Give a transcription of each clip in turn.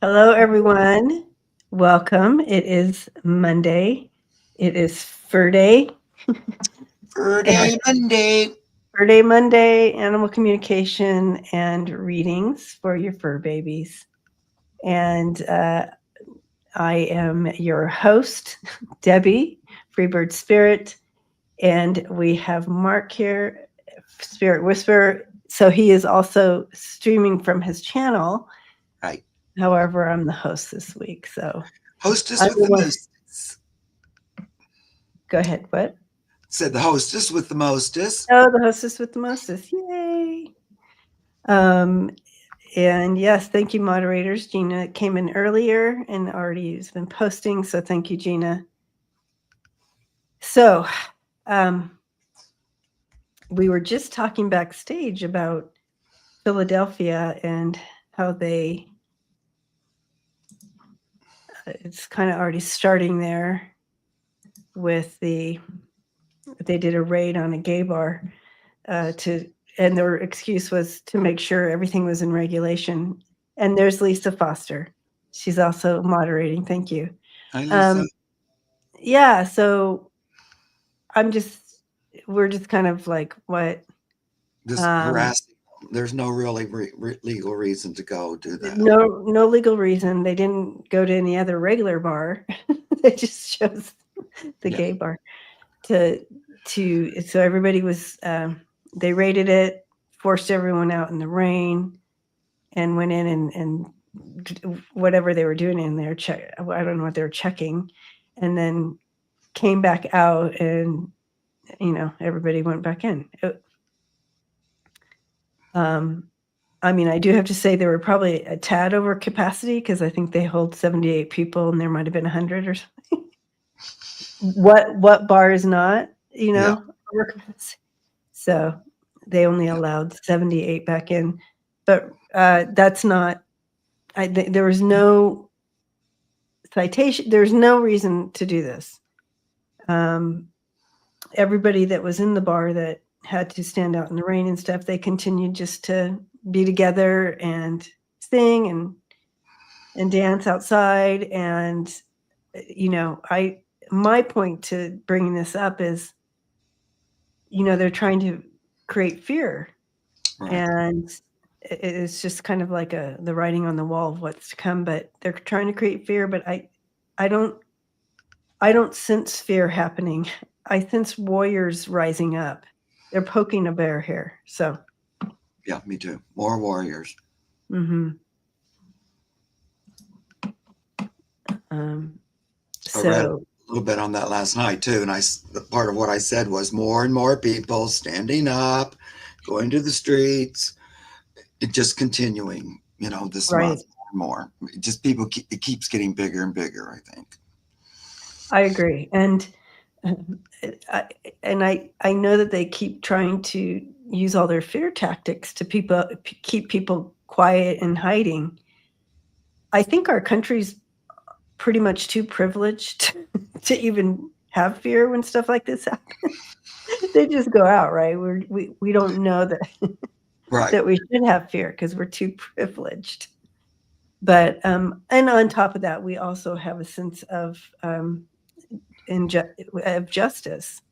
Hello, everyone. Welcome. It is Monday. It is Fur Day. And Friday, Monday. Fur Day Monday, animal communication and readings for your fur babies. And I am your host, Debbie, Freebird Spirit. And we have Mark here, Spirit Whisperer. So he is also streaming from his channel. Right. However, I'm the host this week. So Hostess I'm with the the one. mostest. Go ahead. What? Said the hostess with the mostest. Oh, the hostess with the mostest. Yay. Um, and yes, thank you, moderators. Gina came in earlier and already has been posting. So thank you, Gina. So we were just talking backstage about Philadelphia and how it's kind of already starting there with they did a raid on a gay bar and their excuse was to make sure everything was in regulation. And there's Lisa Foster. She's also moderating. Thank you. Hi, Lisa. Yeah, so I'm just we're just kind of like what Just um harassing. There's no really legal reason to go do that. no legal reason. They didn't go to any other regular bar. They just chose the Yeah. gay bar to so everybody was they raided it, forced everyone out in the rain, and went in and whatever they were doing in there, check. I don't know what they were checking, and then came back out, and everybody went back in. Um, I mean, I do have to say there were probably a tad over capacity because I think they hold 78 people, and there might have been 100 or something. What bar is not, Yeah. over capacity? So they only Yeah. allowed 78 back in, but that's not. There was no citation. There's no reason to do this. Um, Everybody that was in the bar that had to stand out in the rain and stuff, they continued just to be together and sing and dance outside. And I my point to bringing this up is, they're trying to create fear, Right. and it's just kind of like the writing on the wall of what's to come. But they're trying to create fear, but I don't I don't sense fear happening. I sense warriors rising up. They're poking a bear here. So, Yeah, me too. More warriors. mhm. Um, I read a so little bit on that last night too, and part of what I said was more and more people standing up, going to the streets. It just continuing, this right. month more. Just people, it keeps getting bigger and bigger, I think. I agree. And I, I know that they keep trying to use all their fear tactics to keep people quiet and hiding. I think our country's pretty much too privileged to even have fear when stuff like this happens. They just go out, right? We don't know that Right. that we should have fear because we're too privileged. But and on top of that, we also have a sense of of justice,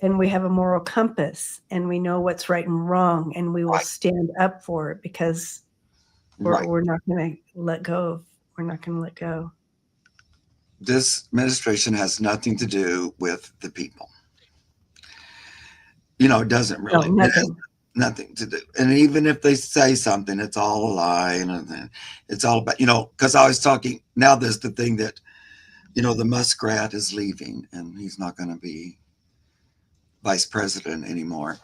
and we have a moral compass, and we know what's right and wrong, and we will Right. stand up for it because Right. we're not going to let go of. We're not going to let go. This administration has nothing to do with the people. It doesn't No, really. It has nothing. nothing to do. And even if they say something, it's all a lie. And it's all about, because I was talking, now there's the thing that, the Muskrat is leaving and he's not going to be vice president anymore.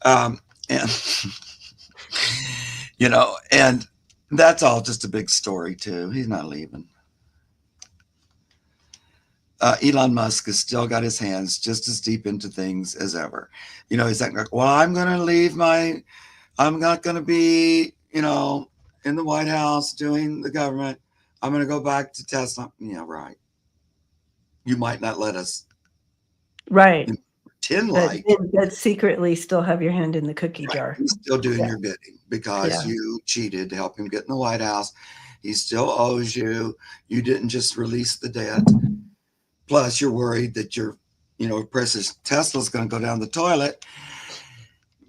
And, and that's all just a big story too. He's not leaving. Elon Musk has still got his hands just as deep into things as ever. He's like, well, I'm not going to be, in the White House doing the government. I'm going to go back to Tesla. Yeah, right. You might not let us Right. pretend like, But secretly still have your hand in the cookie right, jar. you're still doing Yeah. your bidding because Yeah. you cheated to help him get in the White House. He still owes you. You didn't just release the debt. Plus, you're worried that your, precious Tesla's going to go down the toilet,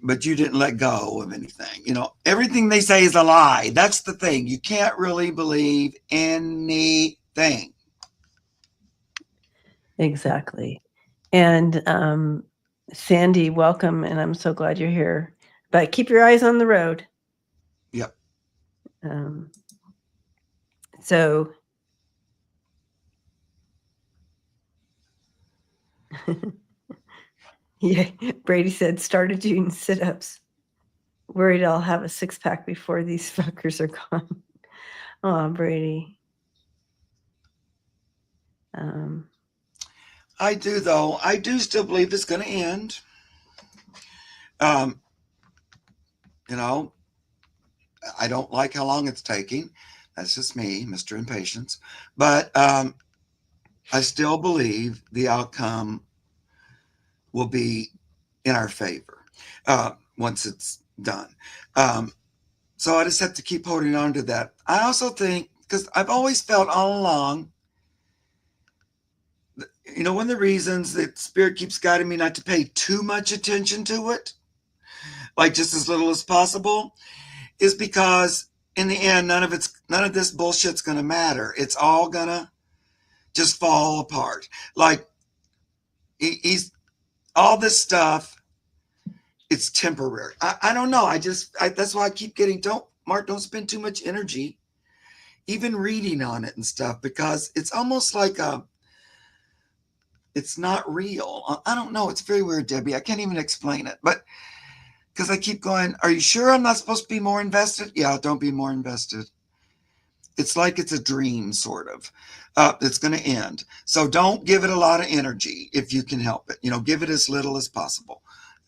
but you didn't let go of anything. Everything they say is a lie. That's the thing. You can't really believe anything. Exactly. And Sandy, welcome, and I'm so glad you're here. But keep your eyes on the road. Yep. So yeah, Brady said started doing sit-ups. Worried I'll have a 6-pack before these fuckers are gone. Oh, Brady. I do, though. I do still believe it's going to end. I don't like how long it's taking. That's just me, Mr. Impatience. But I still believe the outcome will be in our favor once it's done. So I just have to keep holding on to that. I also think, because I've always felt all along, one of the reasons that Spirit keeps guiding me not to pay too much attention to it, like just as little as possible, is because in the end, none of this bullshit's going to matter. It's all going to just fall apart. Like he's all this stuff. It's temporary. I don't know. That's why I keep getting, don't spend too much energy even reading on it and stuff, because it's almost like it's not real. I don't know. It's very weird, Debbie. I can't even explain it, but because I keep going, are you sure I'm not supposed to be more invested? Yeah, don't be more invested. It's like it's a dream, sort of. It's going to end. So don't give it a lot of energy if you can help it. Give it as little as possible.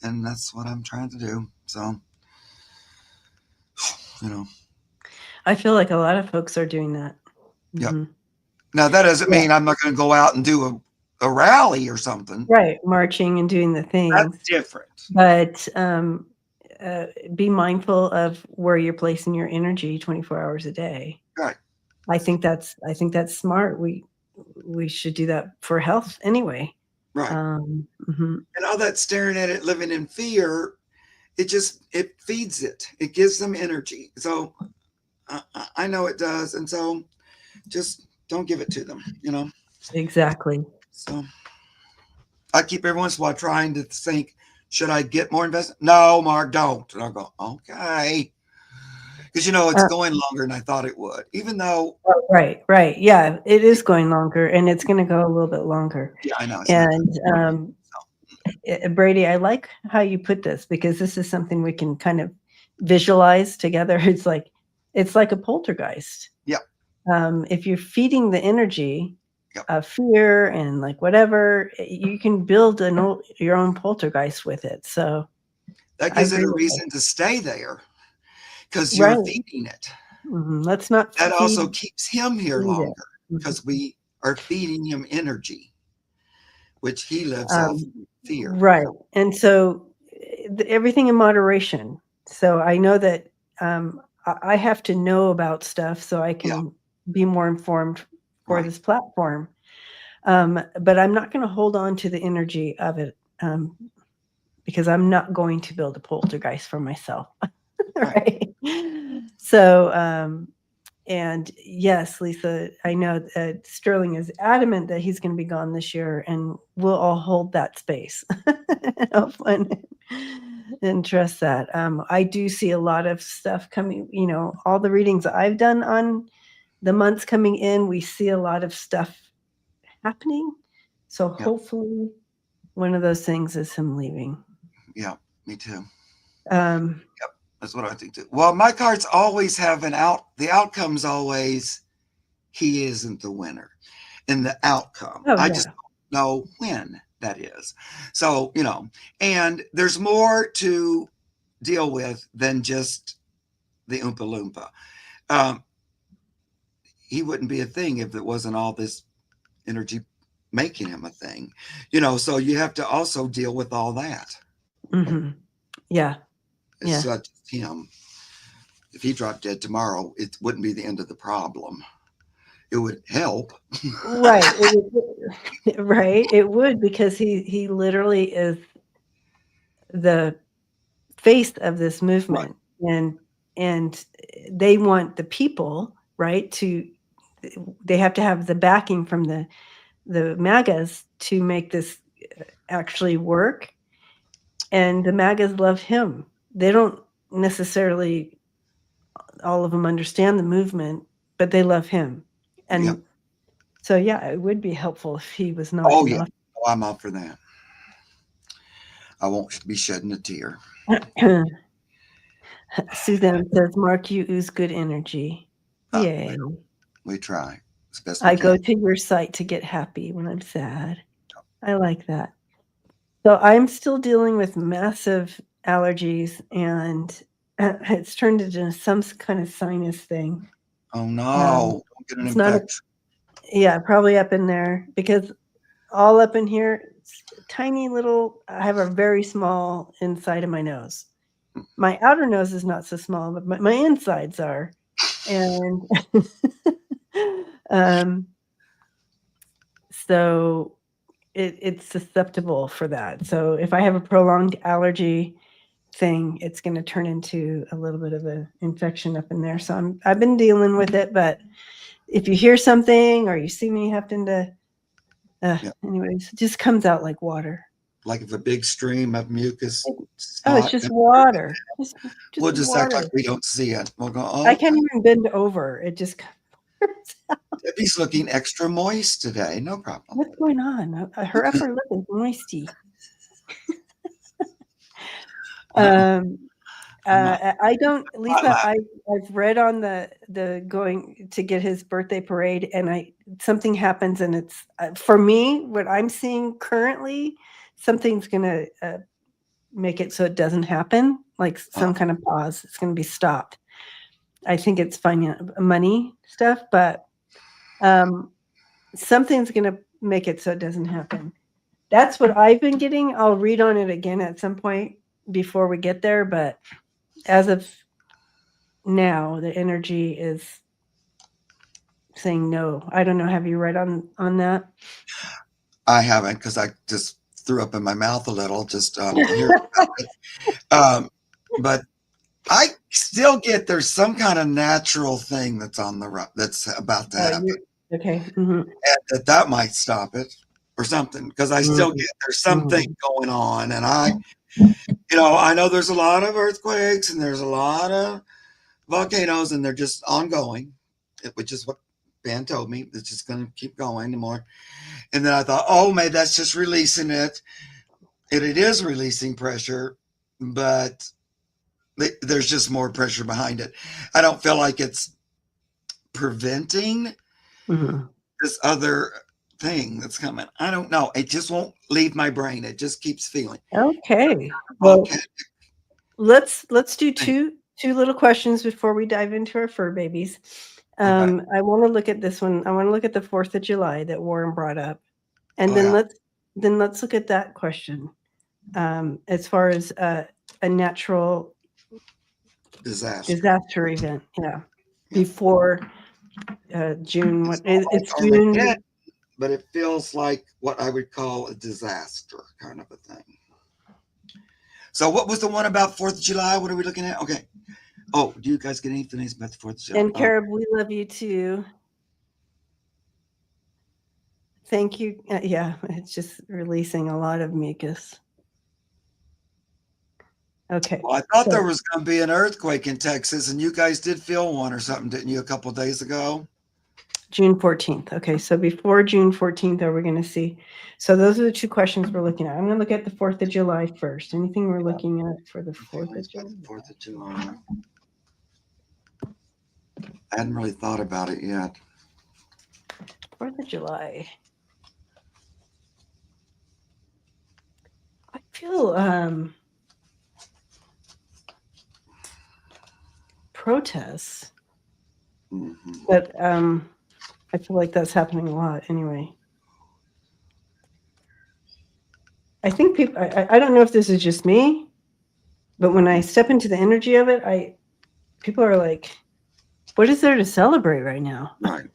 And that's what I'm trying to do. So, I feel like a lot of folks are doing that. Yeah. Mm-hmm. Now, that doesn't mean I'm not going to go out and do a rally or something. Right. Marching and doing the things. That's different. But be mindful of where you're placing your energy 24 hours a day. Right. I think that's smart. We should do that for health anyway. Right. Mm-hmm. And all that staring at it, living in fear, it feeds it. It gives them energy. So I know it does. And so just don't give it to them, Exactly. So I keep every once in a while trying to think, should I get more investment? No, Mark, don't. And I'll go, okay. Because, it's going longer than I thought it would, even though. Right. Yeah, it is going longer, and it's going to go a little bit longer. Yeah, I know. And Brady, I like how you put this, because this is something we can kind of visualize together. It's like a poltergeist. Yeah. If you're feeding the energy of fear and like whatever, you can build your own poltergeist with it. So that gives it a reason to stay there, because you're feeding it. Mm-hmm. Let's not. That also keeps him here longer, because we are feeding him energy, which he lives off fear. Right. And so everything in moderation. So I know that I have to know about stuff so I can be more informed for this platform. But I'm not going to hold on to the energy of it, because I'm not going to build a poltergeist for myself. Right. So, and yes, Lisa, I know that Sterling is adamant that he's going to be gone this year, and we'll all hold that space and trust that. I do see a lot of stuff coming, all the readings I've done on the months coming in, we see a lot of stuff happening. So hopefully one of those things is him leaving. Yeah, me too. Yep. That's what I think too. Well, my cards always have the outcome's always, he isn't the winner in the outcome. I just don't know when that is. So, and there's more to deal with than just the Oompa Loompa. He wouldn't be a thing if it wasn't all this energy making him a thing, so you have to also deal with all that. Mm-hmm. Yeah. It's not just him. if he dropped dead tomorrow, it wouldn't be the end of the problem. It would help. Right. Right. It would, because he literally is the face of this Right. movement, and they want the people, right, to they have to have the backing from the MAGAs to make this actually work. And the MAGAs love him. They don't necessarily, all of them, understand the movement, but they love him. And Yep. so, yeah, it would be helpful if he was not Oh in yeah. Oh, I'm up for that. I won't be shedding a tear. office. Suzanne says, Mark, you ooze good energy. Yay. We try as best we I go can. to your site to get happy when I'm sad. I like that. So I'm still dealing with massive allergies, and it's turned into some kind of sinus thing. Oh no! Don't get an It's not a, infection. yeah, probably up in there, because all up in here, it's tiny little, I have a very small inside of my nose. My outer nose is not so small, but my insides are. And so it's susceptible for that. So if I have a prolonged allergy thing, it's going to turn into a little bit of an infection up in there. So I've been dealing with it, but if you hear something or you see me having to, anyways, it just comes out like water. Like if a big stream of mucus. Oh, it's just water. We'll just water. act like we don't see it. We'll go, oh. I can't even bend over. It just comes out. Debbie's looking extra moist today. No problem. What's going on? Her upper lip is moisty. I don't, Lisa, I've read on the going to get his birthday parade, and something happens, and it's for me, what I'm seeing currently, something's gonna make it so it doesn't happen, like some kind of pause. It's gonna be stopped. I think it's money stuff, but something's gonna make it so it doesn't happen. That's what I've been getting. I'll read on it again at some point before we get there, but as of now, the energy is saying no. I don't know. Have you read on that? I haven't, because I just threw up in my mouth a little just hearing about it. But I still get there's some kind of natural thing that's about to happen. Okay. Mm-hmm. And that might stop it or something, because I still get there's something going on, and I know there's a lot of earthquakes and there's a lot of volcanoes, and they're just ongoing, which is what Ben told me. It's just going to keep going more. And then I thought, oh, maybe that's just releasing it. And it is releasing pressure, but there's just more pressure behind it. I don't feel like it's preventing this other thing that's coming. I don't know. It just won't leave my brain. It just keeps feeling. Okay. Well, let's do two little questions before we dive into our fur babies. Okay. I want to look at this one. I want to look at the 4th of July that Warren brought up, and then let's look at that question as far as a natural disaster event. Yeah. Before June. It's June. But it feels like what I would call a disaster kind of a thing. So what was the one about 4th of July? What are we looking at? Okay. Oh, do you guys get anything about the 4th of July? And Carib, we love you too. Thank you. Yeah, it's just releasing a lot of mucus. Okay. Well, I thought there was going to be an earthquake in Texas, and you guys did feel one or something, didn't you, a couple of days ago? June 14th. Okay, so before June 14th, are we going to see? So those are the two questions we're looking at. I'm going to look at the 4th of July first. Anything we're looking at for the 4th of July? 4th of July. I hadn't really thought about it yet. 4th of July. I feel protests, but I feel like that's happening a lot anyway. I think people, I don't know if this is just me, but when I step into the energy of it, people are like, what is there to celebrate right now? Right.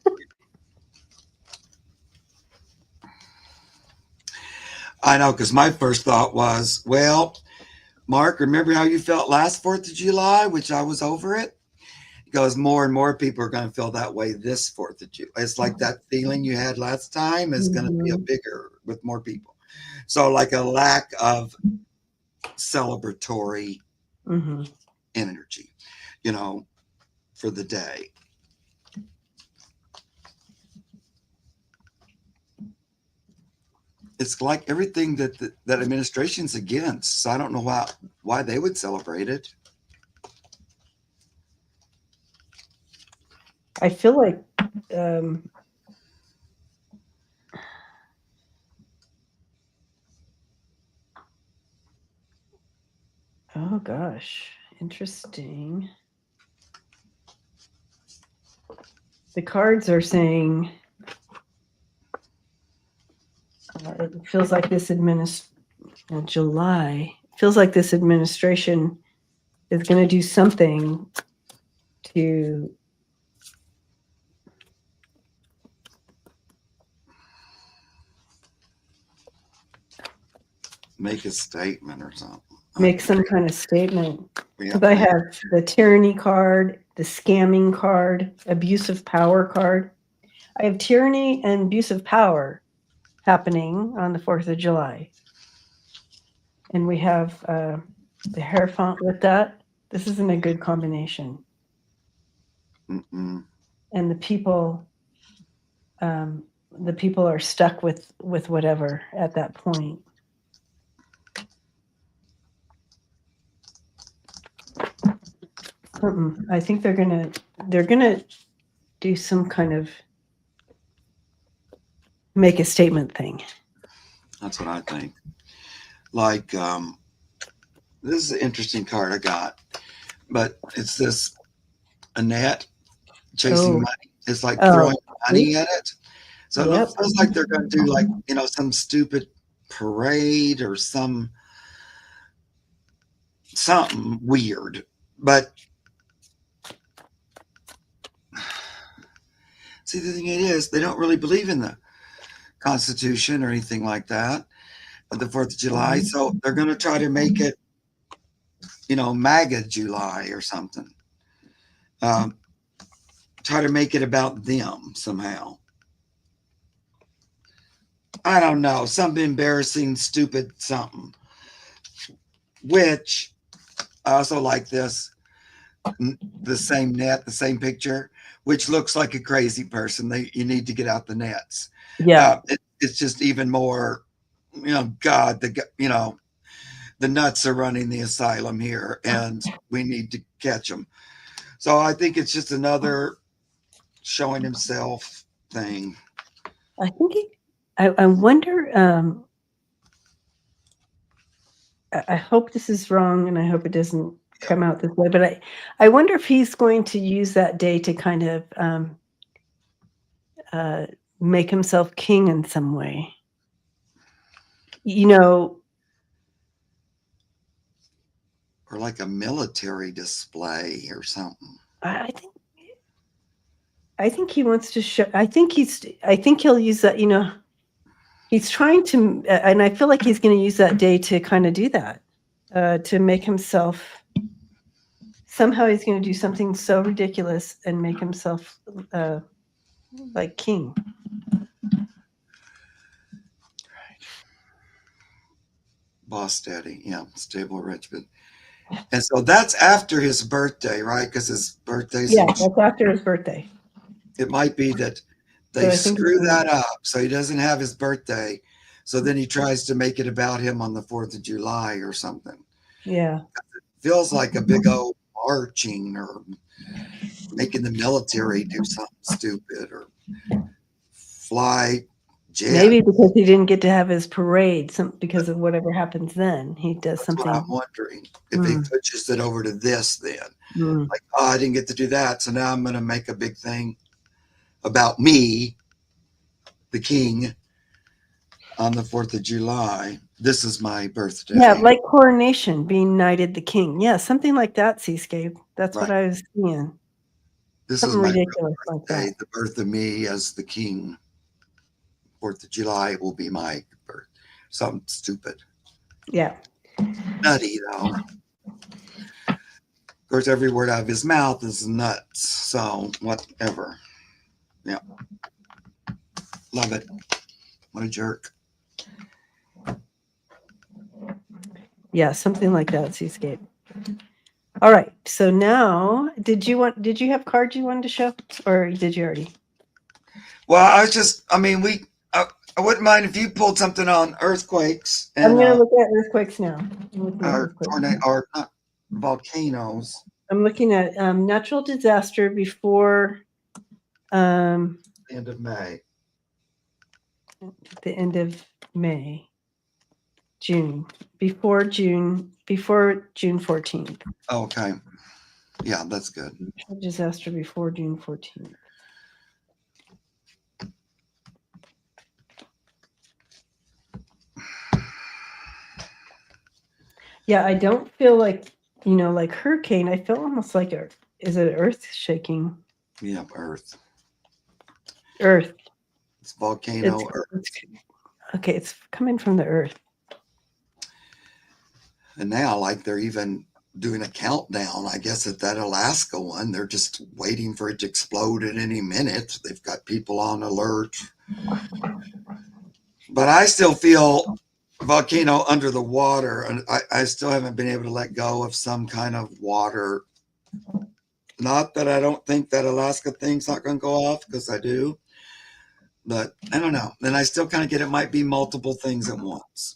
I know, because my first thought was, well, Mark, remember how you felt last 4th of July, which I was over it? Because more and more people are going to feel that way this 4th of July. It's like that feeling you had last time is going to be a bigger with more people. So like a lack of celebratory energy, for the day. It's like everything that that administration's against. So I don't know why they would celebrate it. I feel like oh gosh, interesting. The cards are saying it feels like this July feels like this administration is going to do something to Make a statement or something. make some kind of statement. Because I have the tyranny card, the scamming card, abuse of power card. I have tyranny and abuse of power happening on the 4th of July. And we have the Hierophant with that. This isn't a good combination. Mm-mm. And the people are stuck with whatever at that point. I think they're gonna do some kind of make a statement thing. That's what I think. Like, this is an interesting card I got, but it's this Annette chasing money. It's like throwing money at it. So it feels like they're going to do like, some stupid parade or something weird. But see, the thing is, they don't really believe in the Constitution or anything like that, of the 4th of July. So they're going to try to make it, MAGA July or something. Try to make it about them somehow. I don't know, something embarrassing, stupid something. Which I also like this, the same net, the same picture, which looks like a crazy person. You need to get out the nets. Yeah. It's just even more, God, the nuts are running the asylum here and we need to catch them. So I think it's just another showing himself thing. I think I wonder, I hope this is wrong and I hope it doesn't come out this way, but I wonder if he's going to use that day to kind of make himself king in some way. Or like a military display or something. I think he wants to show. I think he'll use that. He's trying to, and I feel like he's going to use that day to kind of do that, to make himself. Somehow he's going to do something so ridiculous and make himself like king. Boss Daddy, yeah, Stable Richmond. And so that's after his birthday, right? Because his birthday's that's after his birthday. It might be that they screw that up so he doesn't have his birthday. So then he tries to make it about him on the 4th of July or something. Yeah. It feels like a big old marching or making the military do something stupid or fly jet. Maybe because he didn't get to have his parade, because of whatever happens then. He does something. What I'm wondering if he pushes it over to this then. Like, I didn't get to do that. So now I'm going to make a big thing about me, the king, on the 4th of July. this is my birthday. Yeah, like coronation, being knighted the king. Yeah, something like that, Seascape. That's what Right. I was seeing. This is Something my real ridiculous like birthday, that. the birth of me as the king. 4th of July will be my birth. Something stupid. Yeah. Nutty, though. Of course, every word out of his mouth is nuts. So, whatever. Yeah. Love it. What a jerk. Yeah, something like that, Seascape. All right. So now, did you have cards you wanted to show, or did you already? Well, I wouldn't mind if you pulled something on earthquakes I'm and going to look at earthquakes now. I'm looking at or earthquakes. tornado or not volcanoes. I'm looking at natural disaster before End of May. the end of May, June, before June 14th. Okay. Yeah, that's good. Natural disaster before June 14th. Yeah, I don't feel like, like hurricane. I feel almost like is it earth shaking? Yeah, Earth. Earth. It's volcano Earth. Okay, it's coming from the earth. And now, like, they're even doing a countdown. I guess at that Alaska one, they're just waiting for it to explode at any minute. They've got people on alert. But I still feel volcano under the water, and I still haven't been able to let go of some kind of water. Not that I don't think that Alaska thing's not going to go off, because I do. But I don't know. Then I still kind of get it might be multiple things at once,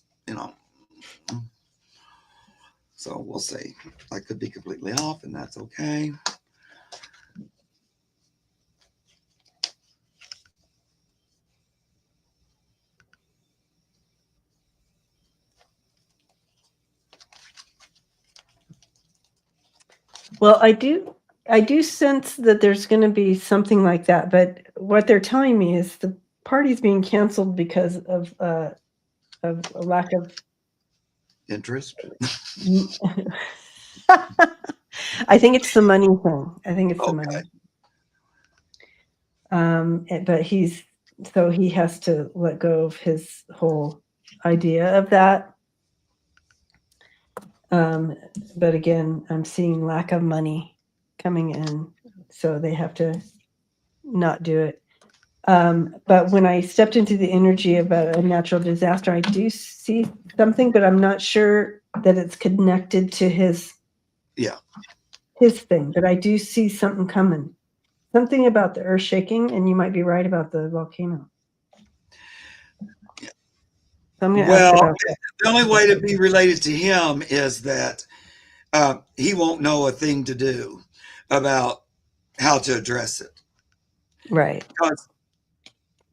So we'll see. I could be completely off, and that's okay. Well, I do sense that there's going to be something like that, but what they're telling me is the party's being canceled because of a lack of Interest. I think it's the money thing. I think it's the money. But he has to let go of his whole idea of that. But again, I'm seeing lack of money coming in, so they have to not do it. But when I stepped into the energy about a natural disaster, I do see something, but I'm not sure that it's connected to his thing. But I do see something coming. Something about the earth shaking, and you might be right about the volcano. So I'm going to ask about that. The only way to be related to him is that he won't know a thing to do about how to address it. Right. Because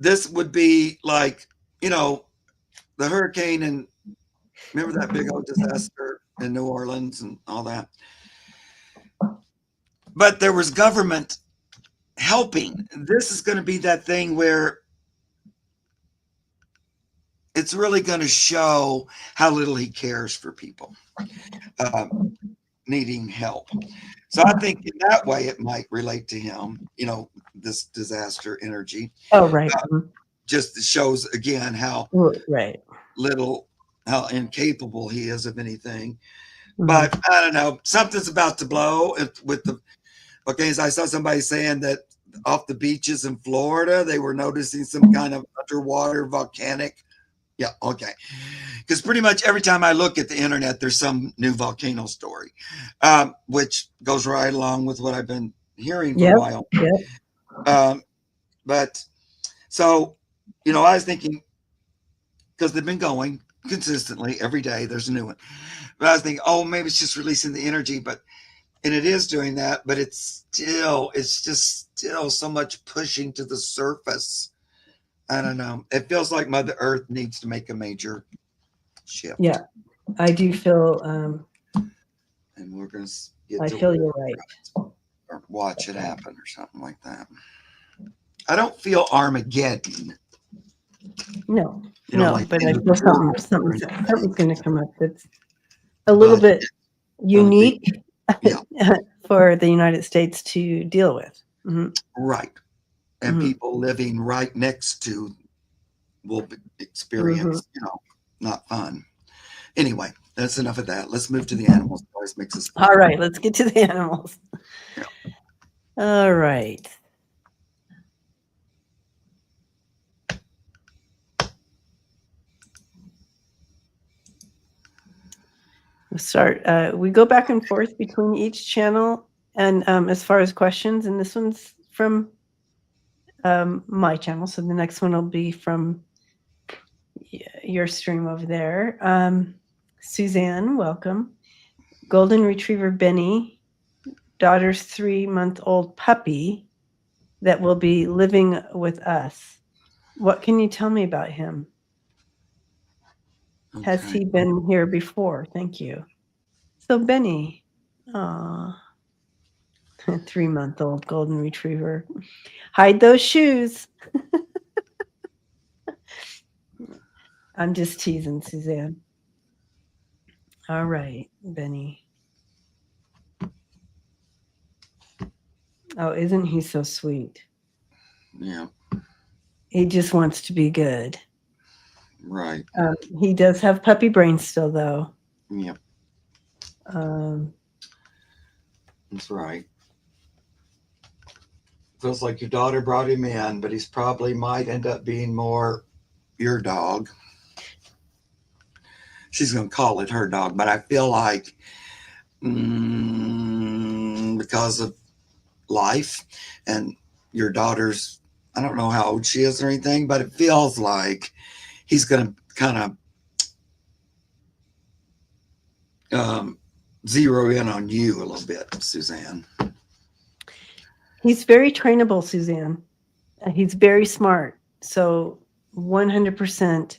this would be like, the hurricane, and remember that big old disaster in New Orleans and all that. But there was government helping. This is going to be that thing where it's really going to show how little he cares for people needing help. So I think in that way it might relate to him, this disaster energy. Oh, right. Just shows again how little, how incapable he is of anything. But I don't know, something's about to blow with the volcanoes. I saw somebody saying that off the beaches in Florida, they were noticing some kind of underwater volcanic. Yeah, okay. Because pretty much every time I look at the internet, there's some new volcano story, which goes right along with what I've been hearing for a while. But so, I was thinking, because they've been going consistently every day, there's a new one. But I was thinking, maybe it's just releasing the energy, and it is doing that, but it's just still so much pushing to the surface. I don't know. It feels like Mother Earth needs to make a major shift. Yeah, I do feel. And we're going to get I feel you're right. Or watch it happen or something like that. I don't feel Armageddon, No, You know, no, like but in I the feel world something's going to come up that's a little but bit gonna be, unique yeah, for the United States to deal with. Mhm, right. And mhm, people living right next to will mhm. experience, not fun. Anyway, that's enough of that. Let's move to the animals. It always makes us All fun. right, let's get to the animals. Yeah. All right. We'll start. We go back and forth between each channel, and as far as questions, and this one's from my channel, so the next one will be from your stream over there. Suzanne, welcome. Golden Retriever Benny, daughter's 3-month-old puppy that will be living with us. What can you tell me about him? Has Okay. he been here before? Thank you. So Benny, 3-month-old golden retriever. Hide those shoes. I'm just teasing, Suzanne. All right, Benny. Oh, isn't he so sweet? Yeah. He just wants to be good. Right. He does have puppy brain still, though. Yeah. Um, That's right. Feels like your daughter brought him in, but he's probably might end up being more your dog. She's going to call it her dog, but I feel like because of life and your daughter's, I don't know how old she is or anything, but it feels like he's going to kind of zero in on you a little bit, Suzanne. he's very trainable, Suzanne. He's very smart. So 100%.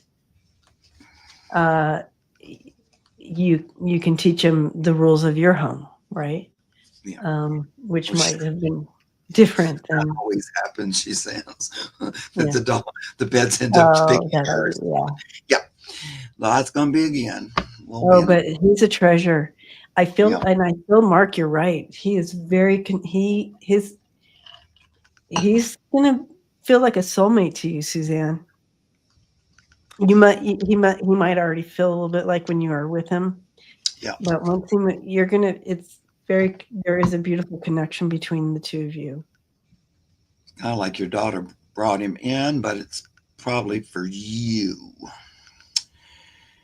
You can teach him the rules of your home, right? Yeah. Which Which might have been different that than. always happens, she says. that Yeah. the beds end up Oh, picking hers. yeah. Yeah. Well, that's going to be again. We'll Oh, be but he's a treasure. I feel, yeah. and I feel, Mark, you're right. He is very, he's gonna feel like a soulmate to you, Suzanne. He might already feel a little bit like when you are with him. Yeah. But one thing that there is a beautiful connection between the two of you. Kind of like your daughter brought him in, but it's probably for you.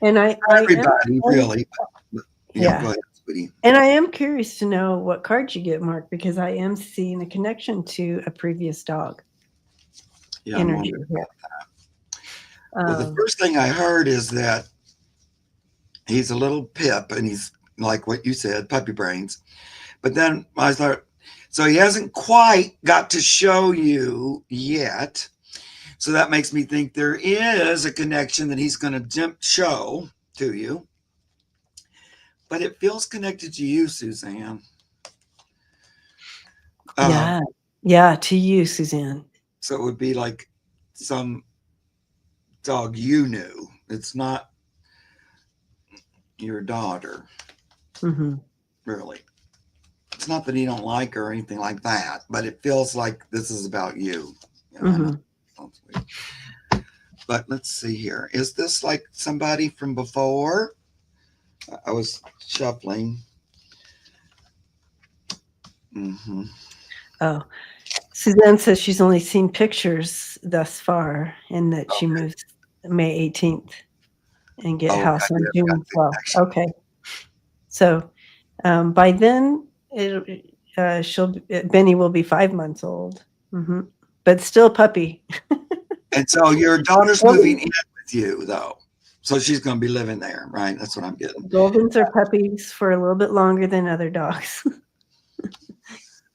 And Everybody, really. Yeah. Go ahead, sweetie. And I am curious to know what cards you get, Mark, because I am seeing a connection to a previous dog Yeah, energy here. Well, the first thing I heard is that he's a little pip and he's like what you said, puppy brains. But then I thought, so he hasn't quite got to show you yet. So that makes me think there is a connection that he's going to show to you. But it feels connected to you, Suzanne. Yeah, to you, Suzanne. So it would be like some dog you knew. It's not your daughter, really. It's not that he don't like her or anything like that, but it feels like this is about you. But let's see here. Is this like somebody from before? I was shuffling. Oh, Suzanne says she's only seen pictures thus far and that she moves May 18th and get house on June 12th. Okay. So by then, Benny will be 5 months old, but still a puppy. And so your daughter's moving in with you, though. So she's going to be living there, right? That's what I'm getting. Goldens are puppies for a little bit longer than other dogs,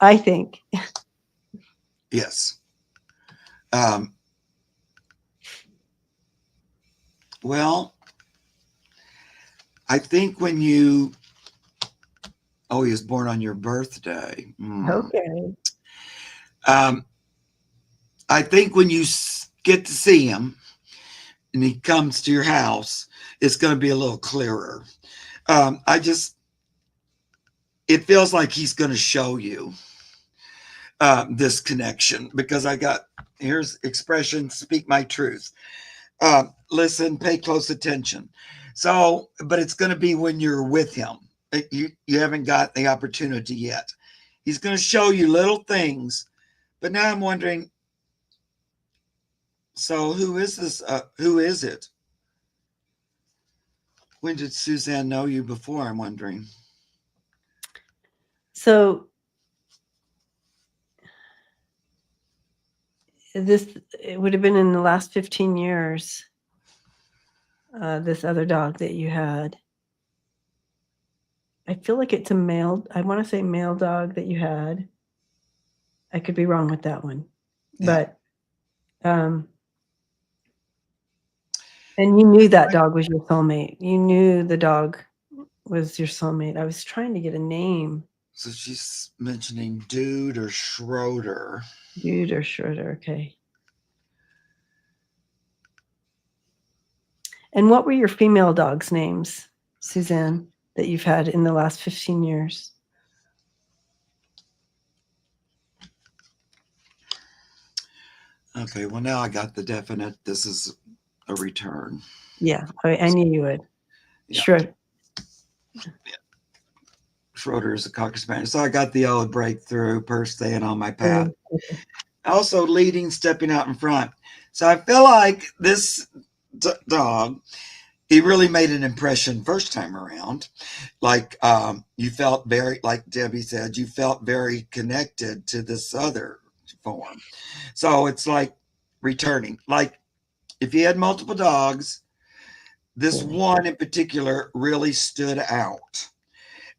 I think. Yes. Well, I think when you, he was born on your birthday. Okay. I think when you get to see him, and he comes to your house, it's going to be a little clearer. It feels like he's going to show you this connection, because here's expression, speak my truth. Listen, pay close attention. So, but it's going to be when you're with him. You haven't got the opportunity yet. He's going to show you little things. But now I'm wondering, so who is this? Who is it? When did Suzanne know you before? I'm wondering. So it would have been in the last 15 years, this other dog that you had. I feel like it's a male, I want to say male dog that you had. I could be wrong with that one. Yeah. But, and you knew that dog was your soulmate. You knew the dog was your soulmate. I was trying to get a name. So she's mentioning Dude or Schroeder. Dude or Schroeder, okay. And what were your female dogs' names, Suzanne, that you've had in the last 15 years? Okay, well, now I got the definite. This is a return. Yeah, I knew you would. Yeah. Schroeder. Yeah. Schroeder is a Cocker Spaniel. So I got the old breakthrough, purse staying on my path. Okay. Also leading, stepping out in front. So I feel like this dog, he really made an impression first time around. Like you felt very, like Debbie said, you felt very connected to this other form. So it's like returning. Like if you had multiple dogs, this one in particular really stood out.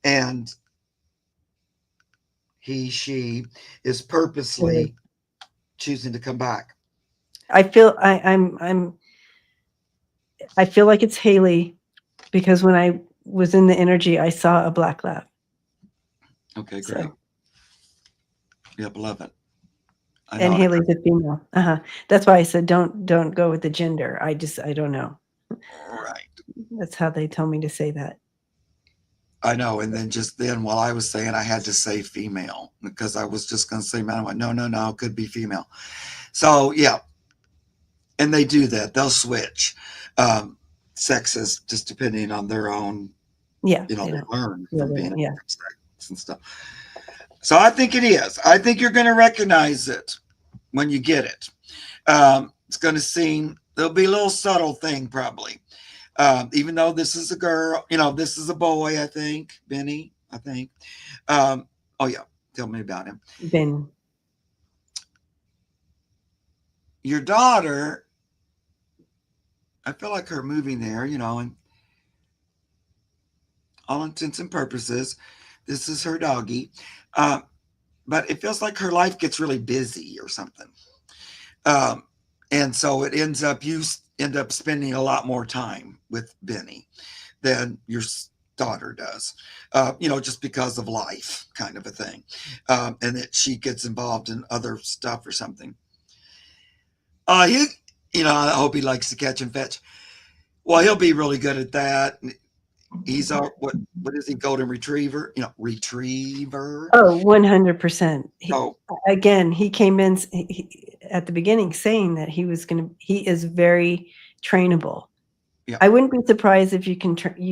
And she is purposely choosing to come back. I feel I feel like it's Haley, because when I was in the energy, I saw a black lab. Okay, great. So. Yep, love it. And Haley's a female. That's why I said don't go with the gender. I don't know. Right. That's how they told me to say that. I know. And then just then, while I was saying, I had to say female, because I was just going to say man. I went, no, it could be female. So yeah. And they do that. They'll switch sexes just depending on their own. Yeah. They learn from being sex and stuff. So I think it is. I think you're going to recognize it when you get it. It's going to seem, there'll be a little subtle thing probably. Even though this is a girl, this is a boy, I think. Benny, I think. Oh, yeah. Tell me about him. Ben. Your daughter, I feel like her moving there, and all intents and purposes, this is her doggy. But it feels like her life gets really busy or something. And so you end up spending a lot more time with Benny than your daughter does, just because of life kind of a thing. And that she gets involved in other stuff or something. I hope he likes to catch and fetch. Well, he'll be really good at that. He's our, what is he, golden retriever? Retriever. Oh, 100%. Again, he came in at the beginning saying that he is very trainable. Yeah. I wouldn't be surprised if you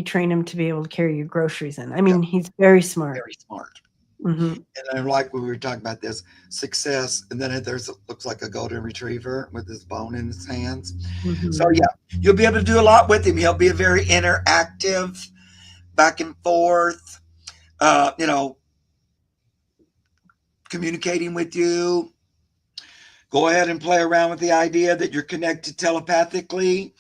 train him to be able to carry your groceries in. I mean, he's very smart. Very smart. Mm-hmm. And I like when we were talking about this success, and then looks like a golden retriever with his bone in his hands. Mm-hmm. So yeah, you'll be able to do a lot with him. He'll be a very interactive, back and forth, communicating with you. Go ahead and play around with the idea that you're connected telepathically.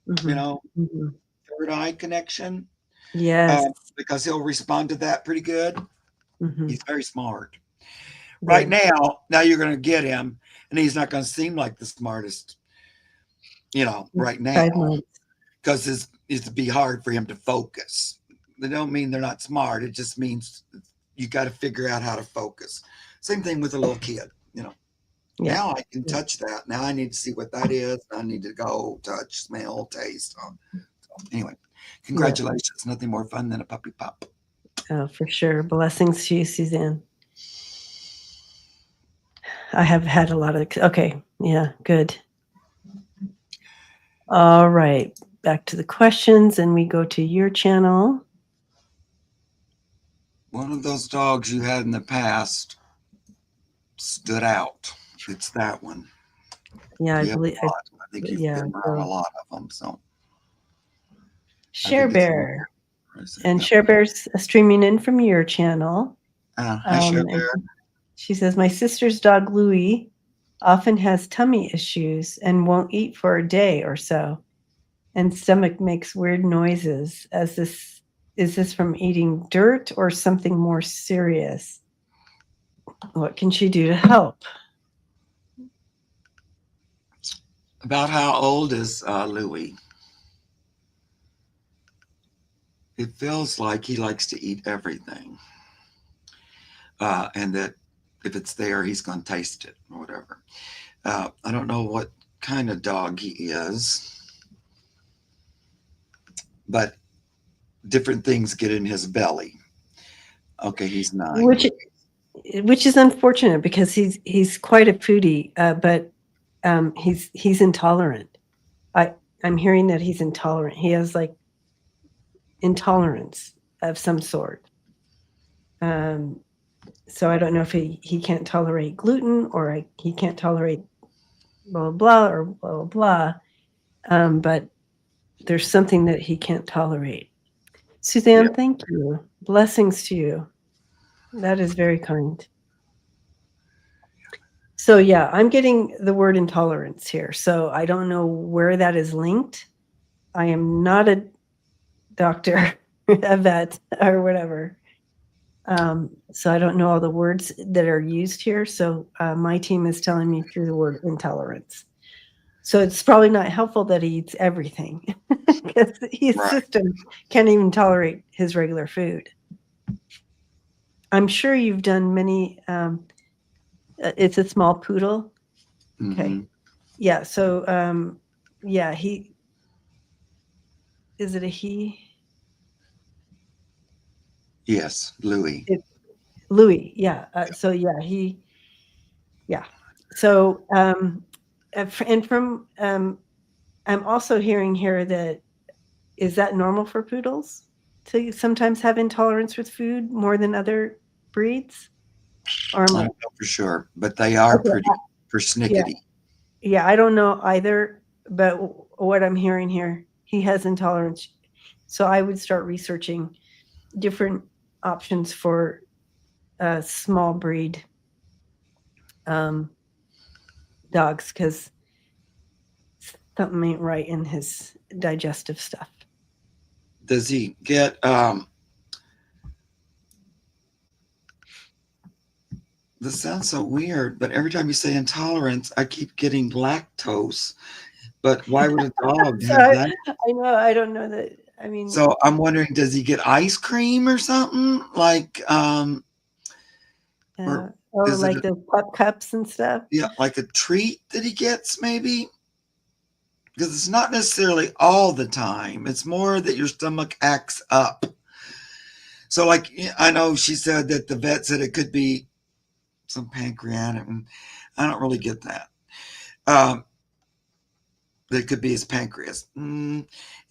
Mm-hmm. Third eye connection. Yes, because he'll respond to that pretty good. Mm-hmm. He's very smart. Right now you're going to get him, and he's not going to seem like the smartest, right now, because it'd be hard for him to focus. They don't mean they're not smart. It just means you got to figure out how to focus. Same thing with a little kid, Yeah. Now I can Yeah. touch that. Now I need to see what that is. I need to go touch, smell, taste. Anyway, congratulations. Nothing more fun than a puppy pop. Oh, for sure. Blessings to you, Suzanne. I have had a lot of, okay. Yeah, good. All right. Back to the questions, and we go to your channel. One of those dogs you had in the past stood out. It's that one. Yeah, I You have believe. a lot. I think you've been around a lot of them. So Share Bear. And yeah. Share Bear's streaming in from your channel. Hi, Share Bear. She says, my sister's dog, Louie, often has tummy issues and won't eat for a day or so. And stomach makes weird noises. Is this from eating dirt or something more serious? What can she do to help? About how old is Louie? It feels like he likes to eat everything. And that if it's there, he's going to taste it or whatever. I don't know what kind of dog he is, but different things get in his belly. Okay, he's 9. Which is unfortunate because he's quite a foodie, but he's intolerant. I'm hearing that he's intolerant. He has like intolerance of some sort. So I don't know if he can't tolerate gluten or he can't tolerate blah, blah, or blah, blah, blah. But there's something that he can't tolerate. Suzanne, thank you. Blessings to you. That is very kind. So yeah, I'm getting the word intolerance here. So I don't know where that is linked. I am not a doctor, a vet, or whatever. So I don't know all the words that are used here. So my team is telling me through the word intolerance. So it's probably not helpful that he eats everything because his system can't even tolerate his regular food. I'm sure you've done many. It's a small poodle. Okay. Yeah. So yeah, is it a he? Yes, Louie. Louie. Yeah. So yeah, yeah. So and from I'm also hearing here that is that normal for poodles to sometimes have intolerance with food more than other breeds? Or I don't know for sure, but they are pretty persnickety. Yeah, I don't know either, but what I'm hearing here, he has intolerance. So I would start researching different options for a small breed dogs because something ain't right in his digestive stuff. Does he get this sounds so weird, but every time you say intolerance, I keep getting lactose. But why would a dog have that? I know. I don't know that. I mean, so I'm wondering, does he get ice cream or something? Like or like the pup cups and stuff? Yeah, like a treat that he gets maybe? Because it's not necessarily all the time. It's more that your stomach acts up. So like I know she said that the vet said it could be some pancreatic, and I don't really get that. That could be his pancreas.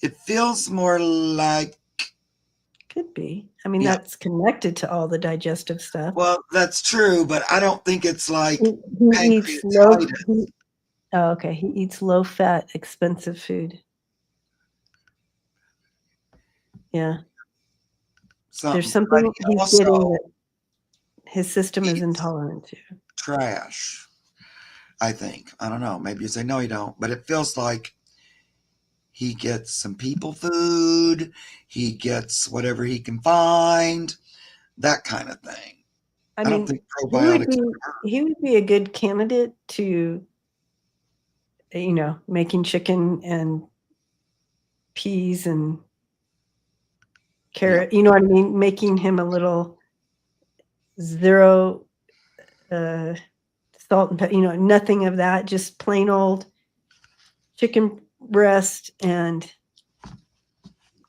It feels more like could be. I mean, that's connected to all the digestive stuff. Well, that's true, but I don't think it's like he eats pancreatitis. Oh, okay. He eats low-fat, expensive food. Yeah. There's something he's getting that his system is intolerant to. Trash, I think. I don't know. Maybe you say, no, you don't. But it feels like he gets some people food. He gets whatever he can find. That kind of thing. I don't think probiotics. He would be a good candidate to, making chicken and peas and carrot. You know what I mean? Making him a little zero salt and pepper, nothing of that, just plain old chicken breast and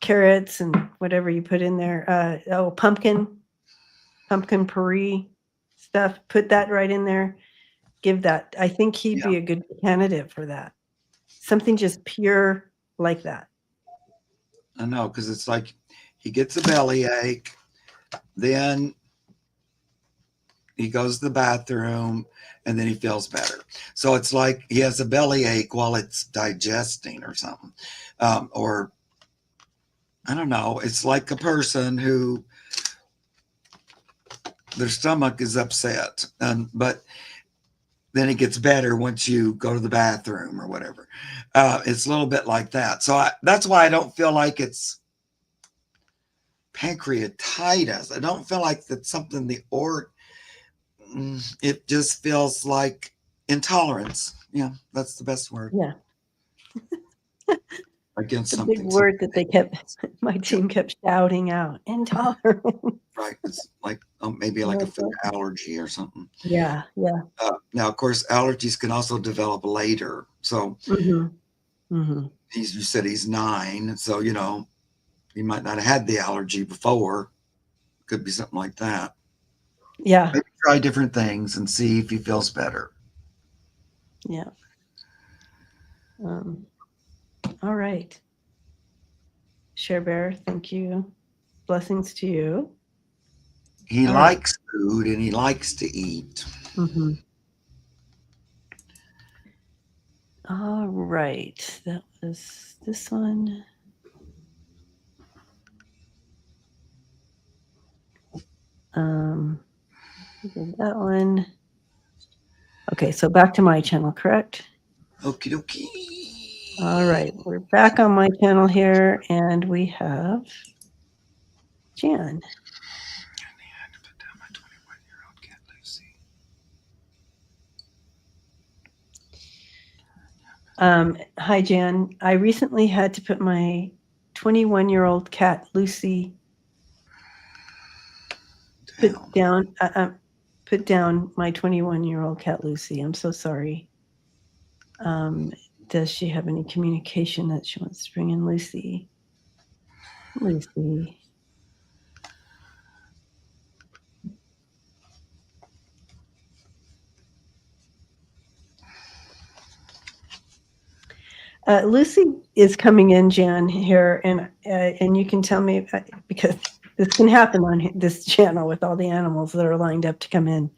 carrots and whatever you put in there. Pumpkin puree stuff. Put that right in there. Give that. I think he'd be a good candidate for that. Something just pure like that. I know, because it's like he gets a bellyache, then he goes to the bathroom, and then he feels better. So it's like he has a bellyache while it's digesting or something. Or I don't know. It's like a person who their stomach is upset, but then it gets better once you go to the bathroom or whatever. It's a little bit like that. So that's why I don't feel like it's pancreatitis. I don't feel like that's something it just feels like intolerance. Yeah, that's the best word. Yeah. Against the something. Big word that my team kept shouting out. Intolerant. Right. It's like maybe like a food allergy or something. Yeah. Yeah. Now, of course, allergies can also develop later. So you said he's 9. So, he might not have had the allergy before. Could be something like that. Yeah. Maybe try different things and see if he feels better. Yeah. All right. Share Bear, thank you. Blessings to you. He likes food and he likes to eat. All right. That was this one. That one. Okay, so back to my channel, correct? Okie dokie. All right, we're back on my channel here, and we have Jan. Hi, Jan. I recently had to put my 21-year-old cat, Lucy, put down my 21-year-old cat, Lucy. I'm so sorry. Does she have any communication that she wants to bring in, Lucy? Lucy. Lucy is coming in, Jan, here, and you can tell me, because this can happen on this channel with all the animals that are lined up to come in.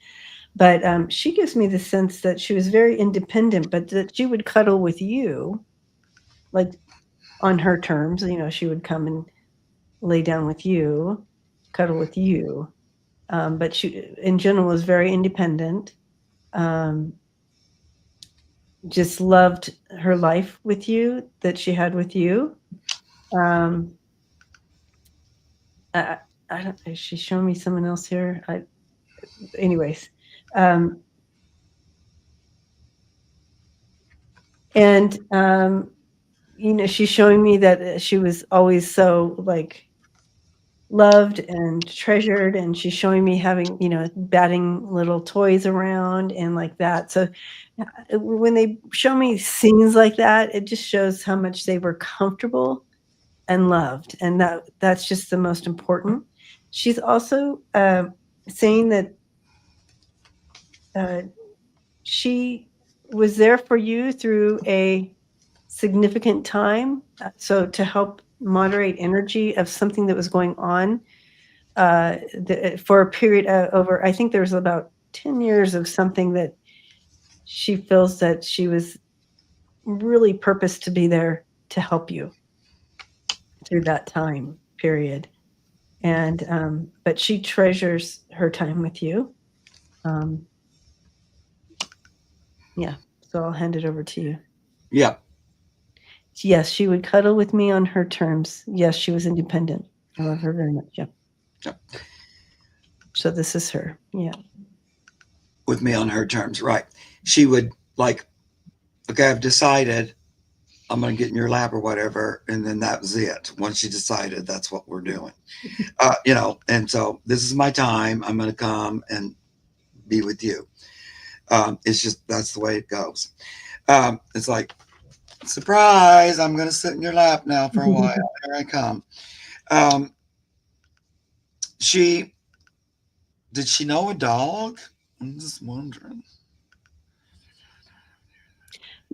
But she gives me the sense that she was very independent, but that she would cuddle with you, like on her terms. She would come and lay down with you, cuddle with you. But she, in general, was very independent. Just loved her life with you, that she had with you. I don't know. She's showing me someone else here. Anyways. She's showing me that she was always so loved and treasured, and she's showing me having, batting little toys around and like that. So when they show me scenes like that, it just shows how much they were comfortable and loved. And that's just the most important. She's also saying that she was there for you through a significant time. So to help moderate energy of something that was going on for a period over, I think there was about 10 years of something that she feels that she was really purposed to be there to help you through that time period. And but she treasures her time with you. Yeah, so I'll hand it over to you. Yeah. Yes, she would cuddle with me on her terms. Yes, she was independent. I love her very much. Yeah. So this is her. Yeah. With me on her terms, right? She would okay, I've decided I'm going to get in your lap or whatever, and then that was it. Once she decided, that's what we're doing. And so this is my time. I'm going to come and be with you. It's just, that's the way it goes. It's like, surprise, I'm going to sit in your lap now for a while. Here I come. Um, she, did she know a dog? I'm just wondering.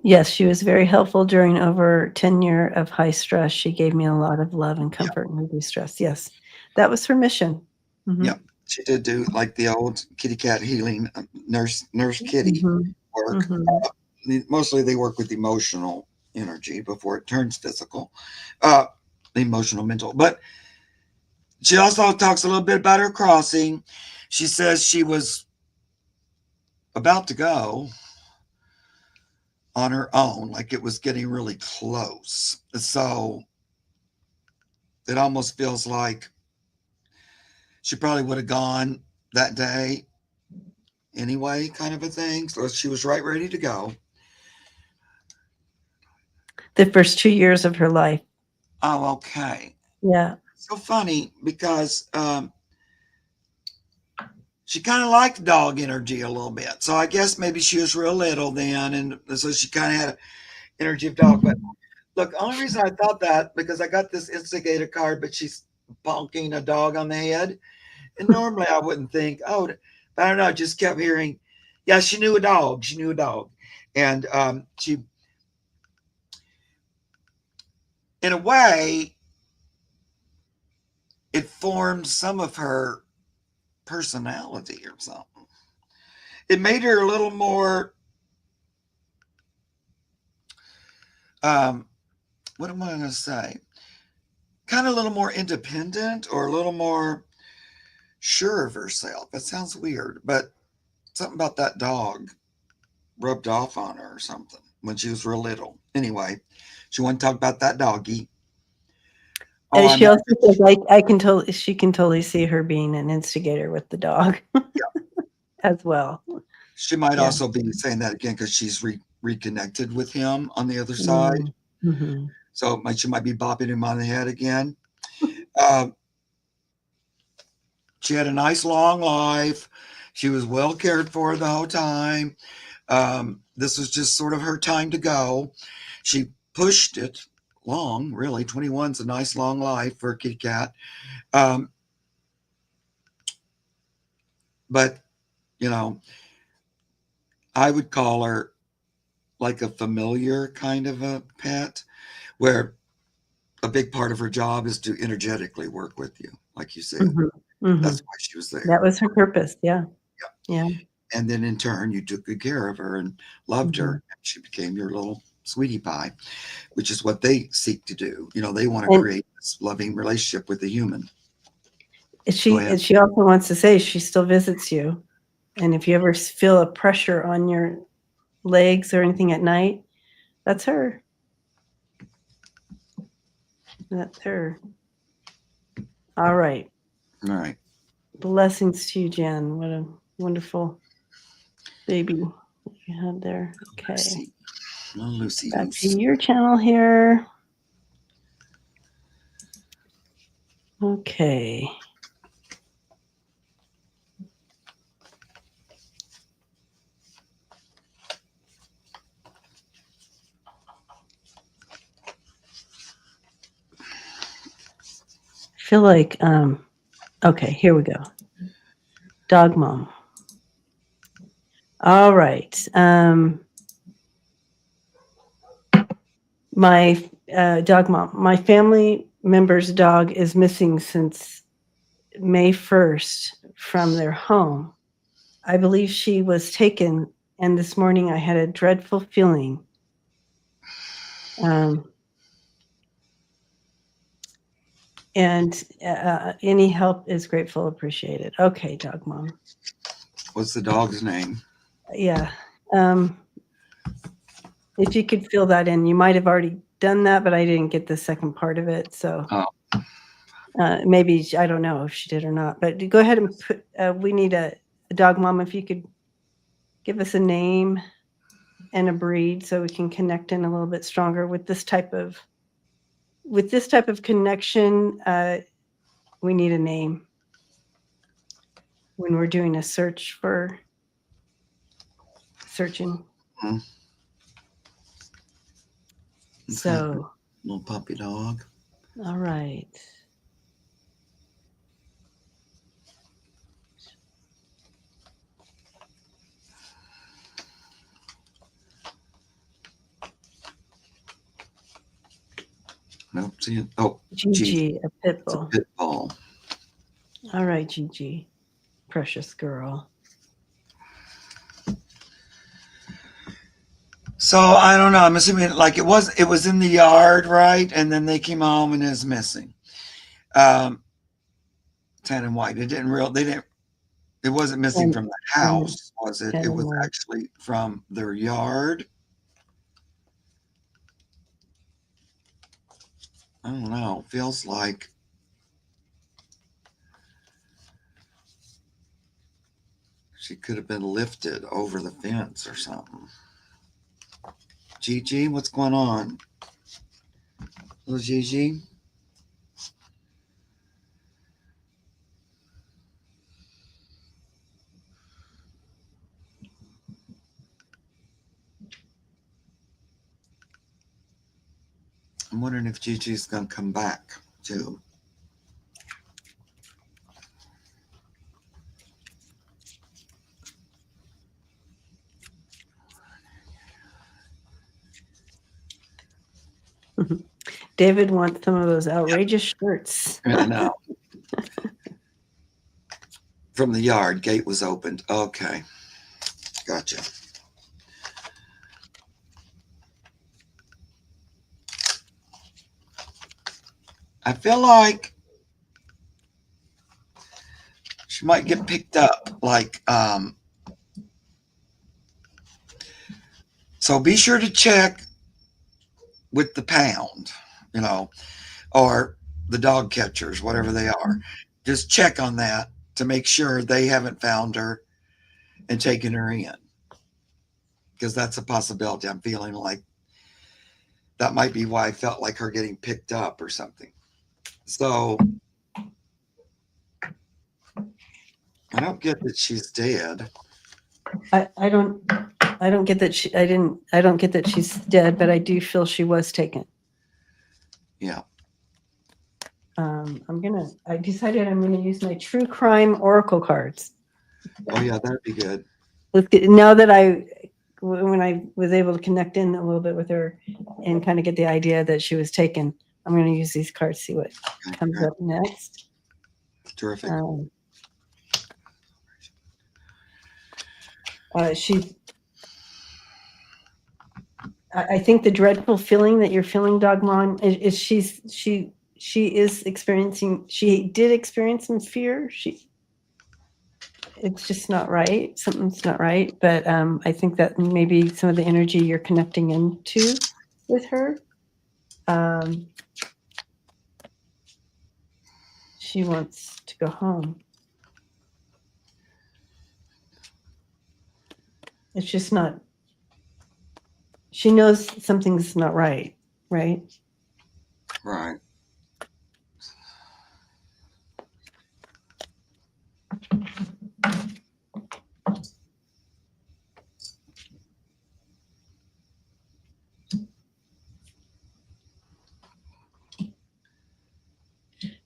Yes, she was very helpful during over tenure of high stress. She gave me a lot of love and Yeah. comfort and reduced stress. Yes, that was her mission. Mhm. Yeah. She did do like the old kitty cat healing, nurse kitty Mhm. work. Mhm. Mostly they work with emotional energy before it turns physical, uh, emotional, mental. But she also talks a little bit about her crossing. She says she was about to go on her own, like it was getting really close. So it almost feels like she probably would have gone that day anyway, kind of a thing. So she was right ready to go. The first 2 years of her life. Oh, okay. Yeah. So funny because she kind of liked dog energy a little bit. So I guess maybe she was real little then, and so she kind of had an energy of dog. But look, only reason I thought that because I got this instigator card, but she's bonking a dog on the head, and normally I wouldn't think, oh, but I don't know. I just kept hearing, yeah, she knew a dog. She knew a dog, and she, in a way, it formed some of her personality or something. It made her a little more what am I going to say? Kind of a little more independent or a little more sure of herself. That sounds weird, but something about that dog rubbed off on her or something when she was real little. Anyway, she wanted to talk about that doggy. Oh, And I'm she also says, I can totally, she can totally see her being an instigator with the dog yeah. as well. She might Yeah. also be saying that again because she's reconnected with him on the other side. Mm-hmm. So she might be bopping him on the head again. Uh, she had a nice long life. She was well cared for the whole time. This was just sort of her time to go. She pushed it long, really. 21's a nice long life for a kitty cat. Um, but, you know, I would call her like a familiar kind of a pet where a big part of her job is to energetically work with you, like you said. Mm-hmm. Mm-hmm. That's why she was there. That was her purpose. Yeah. Yeah. Yeah. And then in turn, you took good care of her and loved Mm-hmm. her. She became your little sweetie pie, which is what they seek to do. You know, they want to And create this loving relationship with the human. Go she ahead. and she also wants to say she still visits you. And if you ever feel a pressure on your legs or anything at night, that's her. That's her. All right. All right. Blessings to you, Jen. What a wonderful baby you had there. Okay. Lucy. Oh, Lucy. Back to your channel here. Okay. I feel like, okay, here we go. Dog mom. All right. My dog mom, my family member's dog is missing since May 1st from their home. I believe she was taken, and this morning I had a dreadful feeling. And any help is grateful, appreciated. Okay, dog mom. What's the dog's name? Yeah. If you could fill that in, you might have already done that, but I didn't get the second part of it. So maybe, I don't know if she did or not, but go ahead and put, we need a dog mom. If you could give us a name and a breed so we can connect in a little bit stronger with this type of connection. We need a name when we're doing a search for searching. Okay. So, Little puppy dog. all right. Nope. See, oh, Gigi, a pit it's a bull. pit bull. All right, Gigi, precious girl. So I don't know. I'm assuming like it was in the yard, right? And then they came home and it's missing. Tan and white. It wasn't missing And from the house, was it? tan It and was white. actually from their yard. I don't know. Feels like she could have been lifted over the fence or something. Gigi, what's going on? Little Gigi? I'm wondering if Gigi's going to come back too. David wants some of those outrageous shirts. I know. From the yard, gate was opened. Okay. Gotcha. I feel like she might get picked up. So be sure to check with the pound, or the dog catchers, whatever they are. Just check on that to make sure they haven't found her and taken her in. Because that's a possibility. I'm feeling like that might be why I felt like her getting picked up or something. So I don't get that she's dead. I don't get that I don't get that she's dead, but I do feel she was taken. Yeah. I decided I'm gonna use my true crime oracle cards. Oh yeah, that'd be good. Now that when I was able to connect in a little bit with her and kind of get the idea that she was taken, I'm going to use these cards, see what comes up next. Terrific. I think the dreadful feeling that you're feeling, Dogmon, is she did experience some fear. It's just not right. Something's not right. But I think that maybe some of the energy you're connecting into with her, she wants to go home. It's just not. She knows something's not right, right? Right.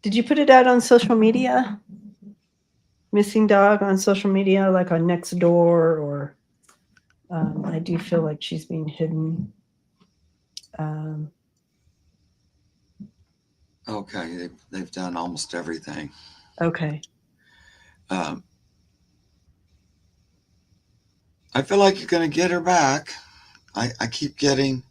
Did you put it out on social media? Missing dog on social media, like on Nextdoor, or I do feel like she's being hidden. Okay, they've done almost everything. Okay. I feel like you're going to get her back. I keep getting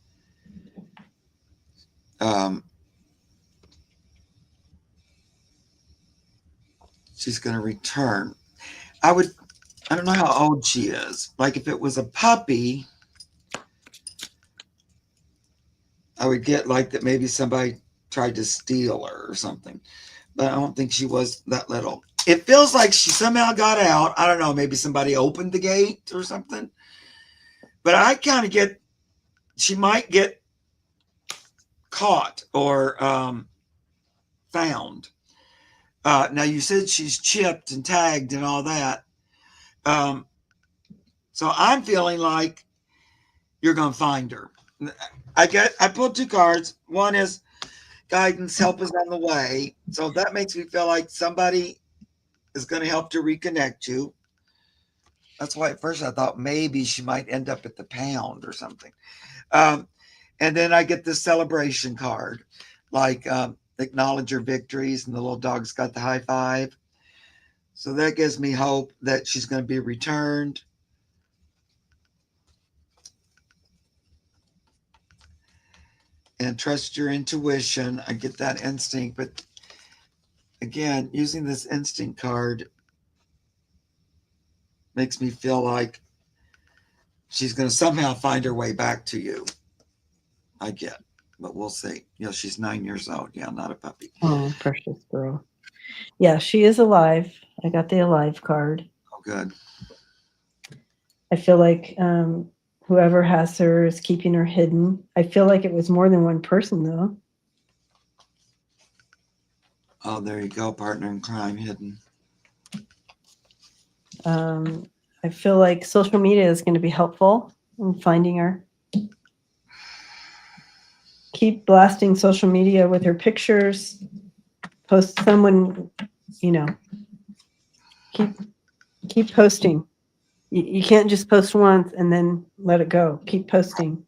she's going to return. I don't know how old she is. Like if it was a puppy, I would get like that maybe somebody tried to steal her or something. But I don't think she was that little. It feels like she somehow got out. I don't know, maybe somebody opened the gate or something. But I kind of get she might get caught or found. Now you said she's chipped and tagged and all that. So I'm feeling like you're going to find her. I pulled two cards. One is guidance, help is on the way. So that makes me feel like somebody is going to help to reconnect you. That's why at first I thought maybe she might end up at the pound or something. And then I get this celebration card, like acknowledge your victories, and the little dog's got the high five. So that gives me hope that she's going to be returned. And trust your intuition. I get that instinct, but again, using this instinct card makes me feel like she's going to somehow find her way back to you. I get, but we'll see. She's 9 years old. Yeah, not a puppy. Oh, precious girl. Yeah, she is alive. I got the alive card. Oh, good. I feel like whoever has her is keeping her hidden. I feel like it was more than one person, though. Oh, there you go. Partner in crime hidden. I feel like social media is going to be helpful in finding her. Keep blasting social media with her pictures. Post someone, keep posting. You can't just post once and then let it go. Keep posting.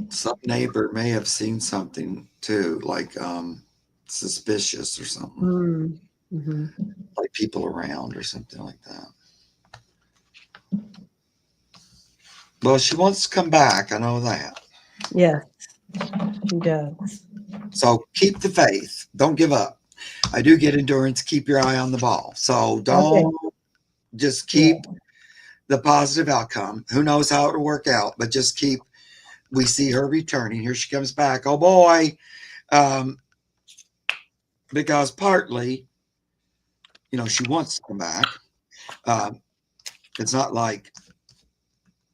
Some neighbor may have seen something too, like suspicious or something. Mm-hmm. Like people around or something like that. Well, she wants to come back. I know that. Yes, she does. So keep the faith. Don't give up. I do get endurance. Keep your eye on the ball. So don't just keep the positive outcome. Who knows how it'll work out, but just keep. We see her returning. Here she comes back. Oh boy. Because partly, she wants to come back. It's not like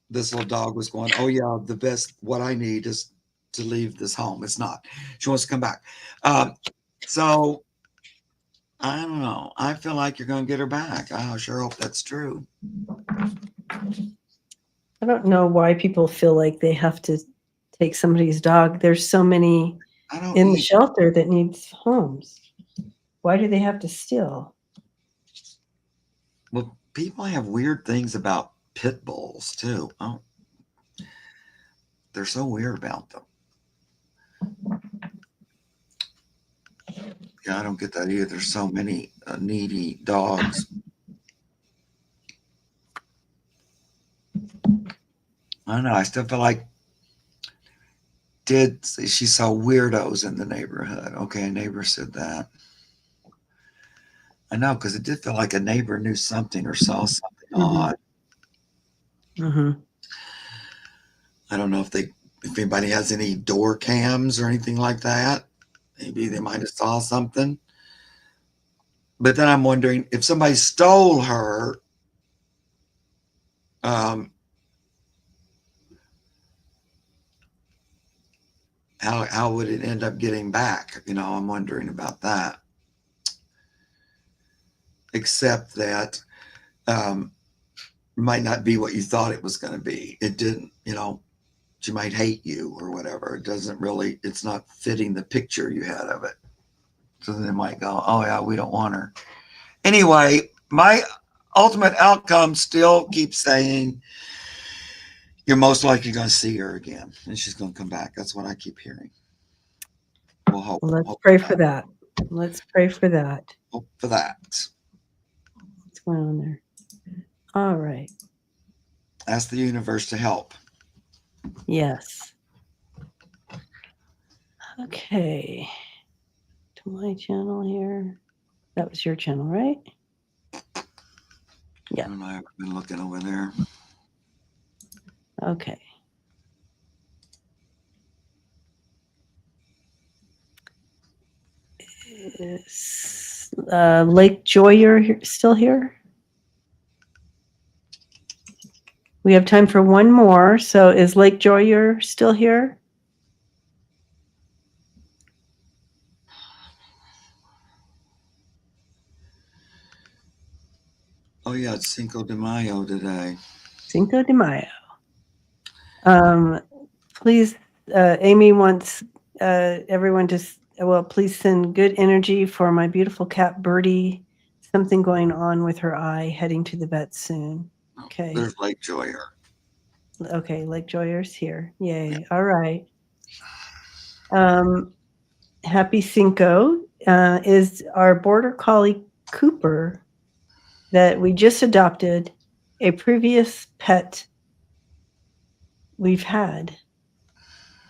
this little dog was going, oh yeah, the best, what I need is to leave this home. It's not. She wants to come back. So I don't know. I feel like you're going to get her back. I sure hope that's true. I don't know why people feel like they have to take somebody's dog. There's so many in the shelter that needs homes. Why do they have to steal? Well, people have weird things about pit bulls too. Oh, they're so weird about them. Yeah, I don't get that either. There's so many needy dogs. I don't know. I still feel like she saw weirdos in the neighborhood. Okay, a neighbor said that. I know, because it did feel like a neighbor knew something or saw something odd. Mm-hmm. I don't know if anybody has any door cams or anything like that. Maybe they might have saw something. But then I'm wondering if somebody stole her, how would it end up getting back? I'm wondering about that. Except that might not be what you thought it was going to be. It didn't, she might hate you or whatever. It doesn't really, it's not fitting the picture you had of it. So they might go, oh yeah, we don't want her. Anyway, my ultimate outcome still keeps saying you're most likely going to see her again and she's going to come back. That's what I keep hearing. We'll hope. Let's pray for that. Let's pray for that. Hope for that. What's going on there? All right. Ask the universe to help. Yes. Okay. To my channel here. That was your channel, right? Yeah. I've been looking over there. Okay. Is Lake Joyer still here? We have time for one more. So is Lake Joyer still here? Oh yeah, it's Cinco de Mayo today. Cinco de Mayo. Please, Amy wants everyone to, well, please send good energy for my beautiful cat Birdie. Something going on with her eye, heading to the vet soon. Okay. There's Lake Joyer. Okay, Lake Joyer's here. Yay. All right. Happy Cinco is our border collie Cooper that we just adopted, a previous pet we've had.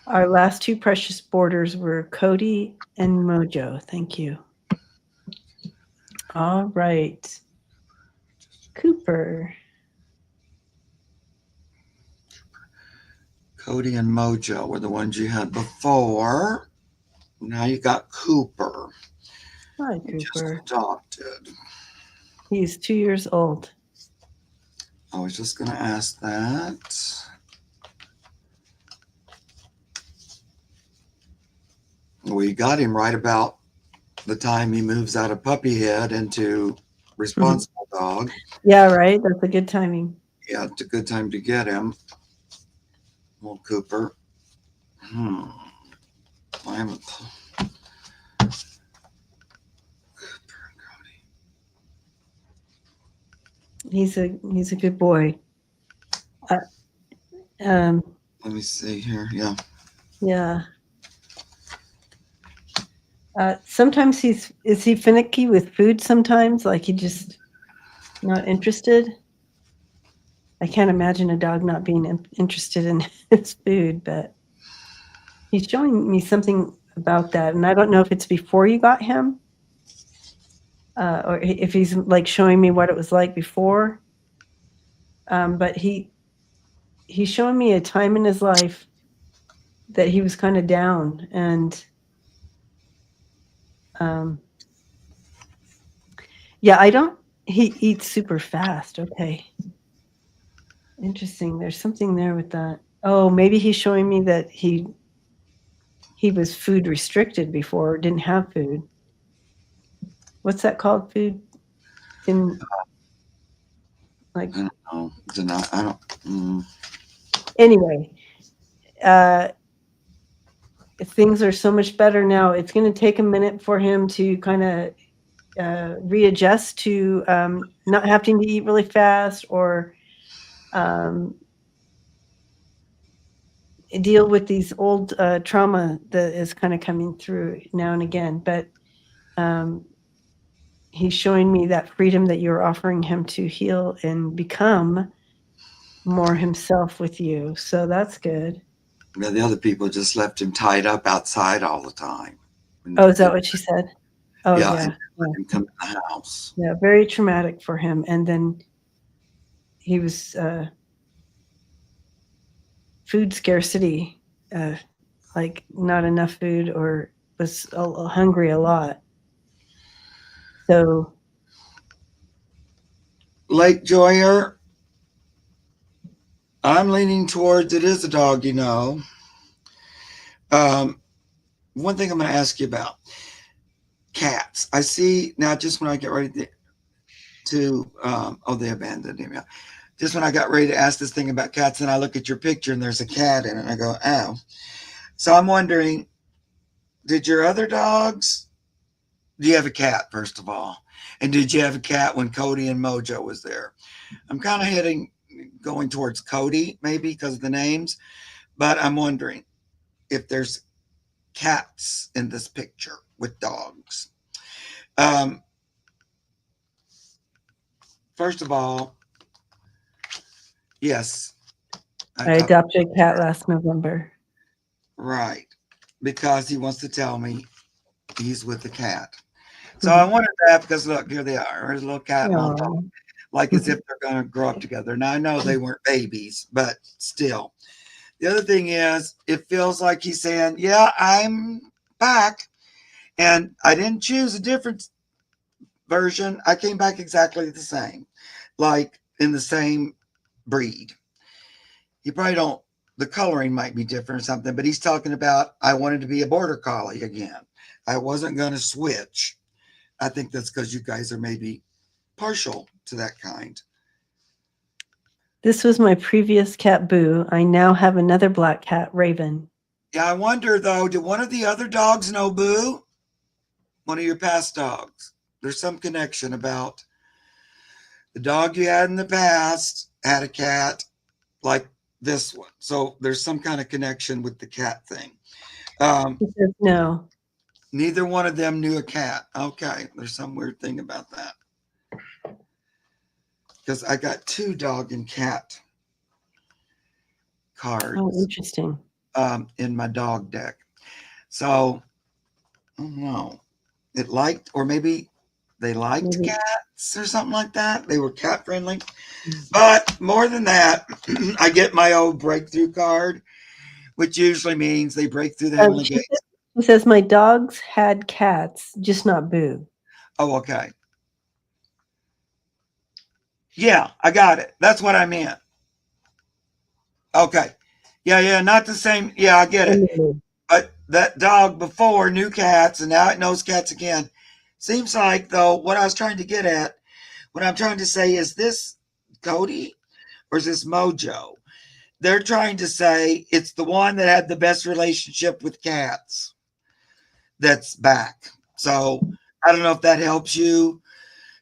Our last two precious boarders were Cody and Mojo. Thank you. All right. Cooper. Cody and Mojo were the ones you had before. Now you got Cooper. Hi, You just Cooper. adopted. He's 2 years old. I was just going to ask that. We got him right about the time he moves out of puppy head into responsible dog. Yeah, right. That's a good timing. Yeah, it's a good time to get him. Old Cooper. I haven't. Cooper and Cody. He's a good boy. Let me see here. Yeah. Yeah. Sometimes is he finicky with food sometimes? Like he just not interested? I can't imagine a dog not being interested in his food, but he's showing me something about that. And I don't know if it's before you got him or if he's like showing me what it was like before. But he's showing me a time in his life that he was kind of down and yeah, he eats super fast. Okay. Interesting. There's something there with that. Oh, maybe he's showing me that he was food restricted before, didn't have food. What's that called? Food in like I don't know. I don't. Anyway, things are so much better now. It's going to take a minute for him to kind of readjust to not having to eat really fast or deal with these old trauma that is kind of coming through now and again. But he's showing me that freedom that you're offering him to heal and become more himself with you. So that's good. Yeah, the other people just left him tied up outside all the time. Oh, is that what she said? Oh, Yeah. yeah. And let him come in the house. Yeah, very traumatic for him. And then he was food scarcity, like not enough food or was hungry a lot. So Lake Joyer, I'm leaning towards it is a dog, you know. One thing I'm going to ask you about cats. I see now, just when I get ready to they abandoned him. Yeah. Just when I got ready to ask this thing about cats, and I look at your picture and there's a cat in it, and I go, oh. So I'm wondering, did your other dogs, do you have a cat, first of all? And did you have a cat when Cody and Mojo was there? I'm kind of going towards Cody, maybe because of the names, but I'm wondering if there's cats in this picture with dogs. First of all, yes. I adopted a cat last November. Right. Because he wants to tell me he's with the cat. So I wanted that because look, here they are. There's a little cat on top, like as if they're going to grow up together. Now I know they weren't babies, but still. The other thing is, it feels like he's saying, yeah, I'm back. And I didn't choose a different version. I came back exactly the same, like in the same breed. You probably don't, the coloring might be different or something, but he's talking about, I wanted to be a border collie again. I wasn't going to switch. I think that's because you guys are maybe partial to that kind. This was my previous cat, Boo. I now have another black cat, Raven. Yeah, I wonder though, did one of the other dogs know Boo? One of your past dogs? There's some connection about the dog you had in the past had a cat like this one. So there's some kind of connection with the cat thing. He says no. Neither one of them knew a cat. Okay, there's some weird thing about that. Because I got 2 dog and cat cards. Oh, interesting. In my dog deck. So, I don't know. It liked, or maybe they liked cats or something like that. They were cat friendly. But more than that, I get my old breakthrough card, which usually means they break through the heavenly gates. He says, my dogs had cats, just not Boo. Oh, okay. Yeah, I got it. That's what I meant. Okay. Yeah, not the same. Yeah, I get it. But that dog before knew cats and now it knows cats again. Seems like, though, what I was trying to get at, what I'm trying to say is this Cody or is this Mojo? They're trying to say it's the one that had the best relationship with cats that's back. So I don't know if that helps you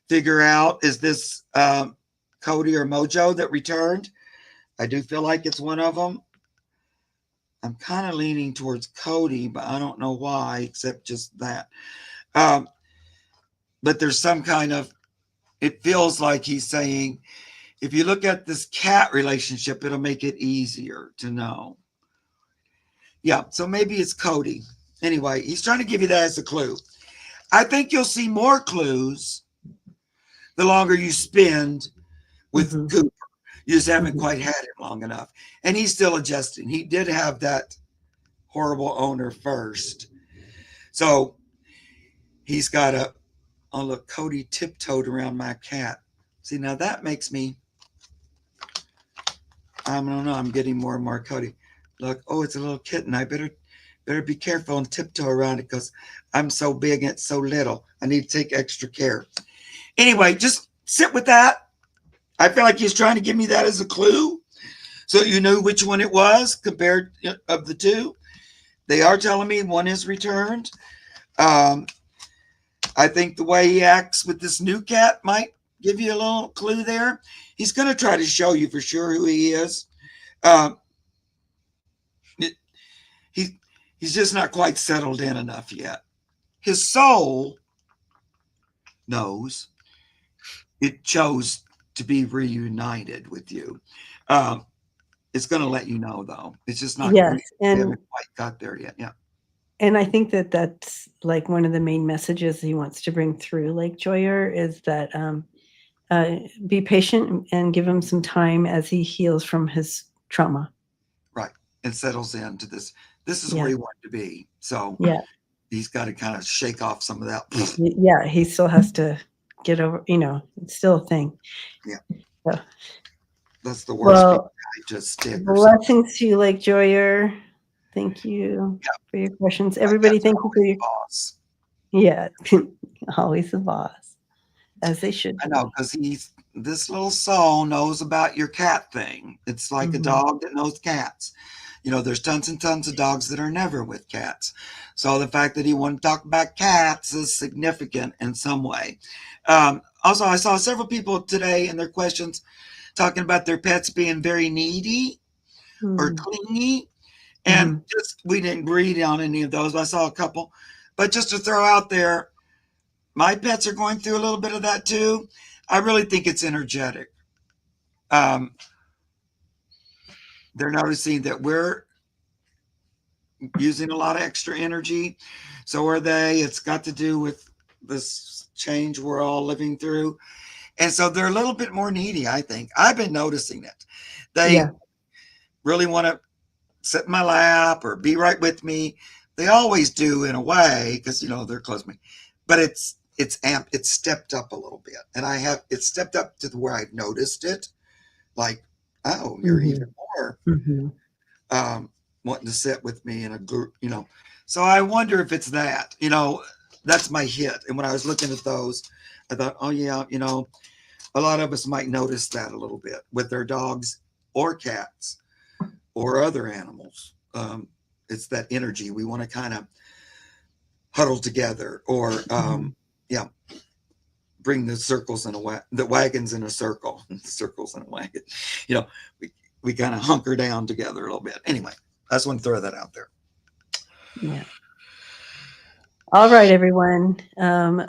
figure out, is this Cody or Mojo that returned? I do feel like it's one of them. I'm kind of leaning towards Cody, but I don't know why, except just that. But there's some kind of, it feels like he's saying, if you look at this cat relationship, it'll make it easier to know. Yeah, so maybe it's Cody. Anyway, he's trying to give you that as a clue. I think you'll see more clues the longer you spend with Cooper. You just haven't quite had him long enough. And he's still adjusting. He did have that horrible owner first. So he's got a, oh look, Cody tiptoed around my cat. See, now that makes me, I don't know, I'm getting more and more Cody. Look, oh, it's a little kitten. I better be careful and tiptoe around it because I'm so big and it's so little. I need to take extra care. Anyway, just sit with that. I feel like he's trying to give me that as a clue so you knew which one it was compared of the 2. They are telling me one is returned. I think the way he acts with this new cat might give you a little clue there. He's going to try to show you for sure who he is. He's just not quite settled in enough yet. His soul knows it chose to be reunited with you. It's going to let you know, though. It's just not. Yes, we haven't quite got there yet. Yeah. And I think that that's like one of the main messages he wants to bring through Lake Joyer is that be patient and give him some time as he heals from his trauma. Right. And settles into this. This is where he wanted to be. So he's got to kind of shake off some of that. Yeah, he still has to get over, it's still a thing. Yeah. So, that's the worst. Well, just stick blessings to you, Lake Joyer. Thank you for your questions. Everybody, thank you for your boss. Yeah, always the boss, as they should. I know, because this little soul knows about your cat thing. It's like a dog that knows cats. There's tons and tons of dogs that are never with cats. So the fact that he wanted to talk about cats is significant in some way. Also, I saw several people today in their questions talking about their pets being very needy or clingy. And just, we didn't read on any of those. I saw a couple. But just to throw out there, my pets are going through a little bit of that too. I really think it's energetic. They're noticing that we're using a lot of extra energy. So are they. It's got to do with this change we're all living through. And so they're a little bit more needy, I think. I've been noticing it. They really want to sit in my lap or be right with me. They always do in a way because, they're close to me. But it's amped. It's stepped up a little bit. And it's stepped up to where I've noticed it. Like, oh, you're even more wanting to sit with me in a group, So I wonder if it's that, that's my hit. And when I was looking at those, I thought, oh yeah, a lot of us might notice that a little bit with their dogs or cats or other animals. It's that energy. We want to kind of huddle together or, yeah, bring the circles in the wagons in a circle, circles in a wagon. We kind of hunker down together a little bit. Anyway, I just want to throw that out there. Yeah. All right, everyone.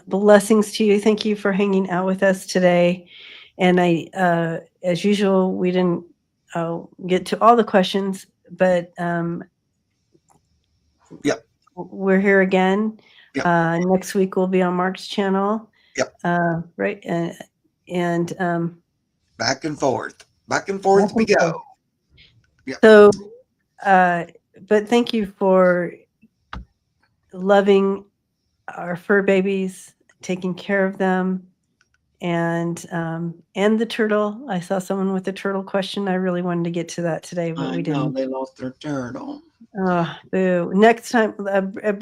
Blessings to you. Thank you for hanging out with us today. And as usual, we didn't get to all the questions, but Yep. We're here again. Yep. Next week we'll be on Mark's channel. Yep. Right. And back and forth we go. Yep. So, but thank you for loving our fur babies, taking care of them, and the turtle. I saw someone with a turtle question. I really wanted to get to that today, but we didn't. They lost their turtle. Oh, boo! Next time,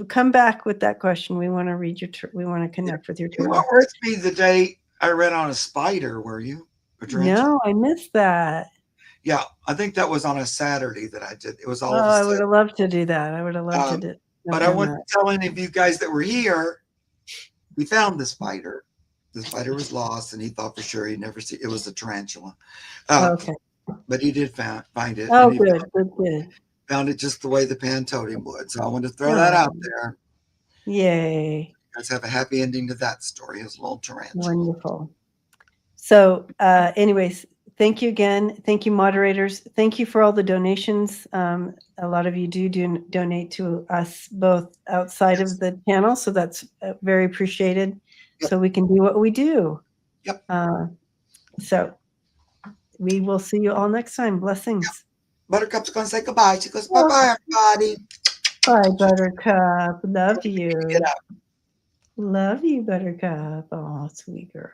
come back with that question. We want to read we want to connect with your turtle. You weren't with me the day I read on a spider, were you? No, I missed that. Yeah, I think that was on a Saturday that I did. It was all. I would have loved to do that. I would have loved to do. But I want to tell any of you guys that were here, we found the spider. The spider was lost, and he thought for sure he'd never see. It was a tarantula. Okay. But he did find it. Oh, good. Found it just the way the pan told him would. So I wanted to throw that out there. Yay! You guys have a happy ending to that story. It was a little tarantula. Wonderful. So, anyways, thank you again. Thank you, moderators. Thank you for all the donations. A lot of you do donate to us both outside of the channel, so that's very appreciated. Yep. So we can do what we do. Yep. So we will see you all next time. Blessings. Yep. Buttercup's going to say goodbye. She goes, bye-bye, everybody. Bye, Buttercup. Love you. Love you, Buttercup. Oh, sweet girl.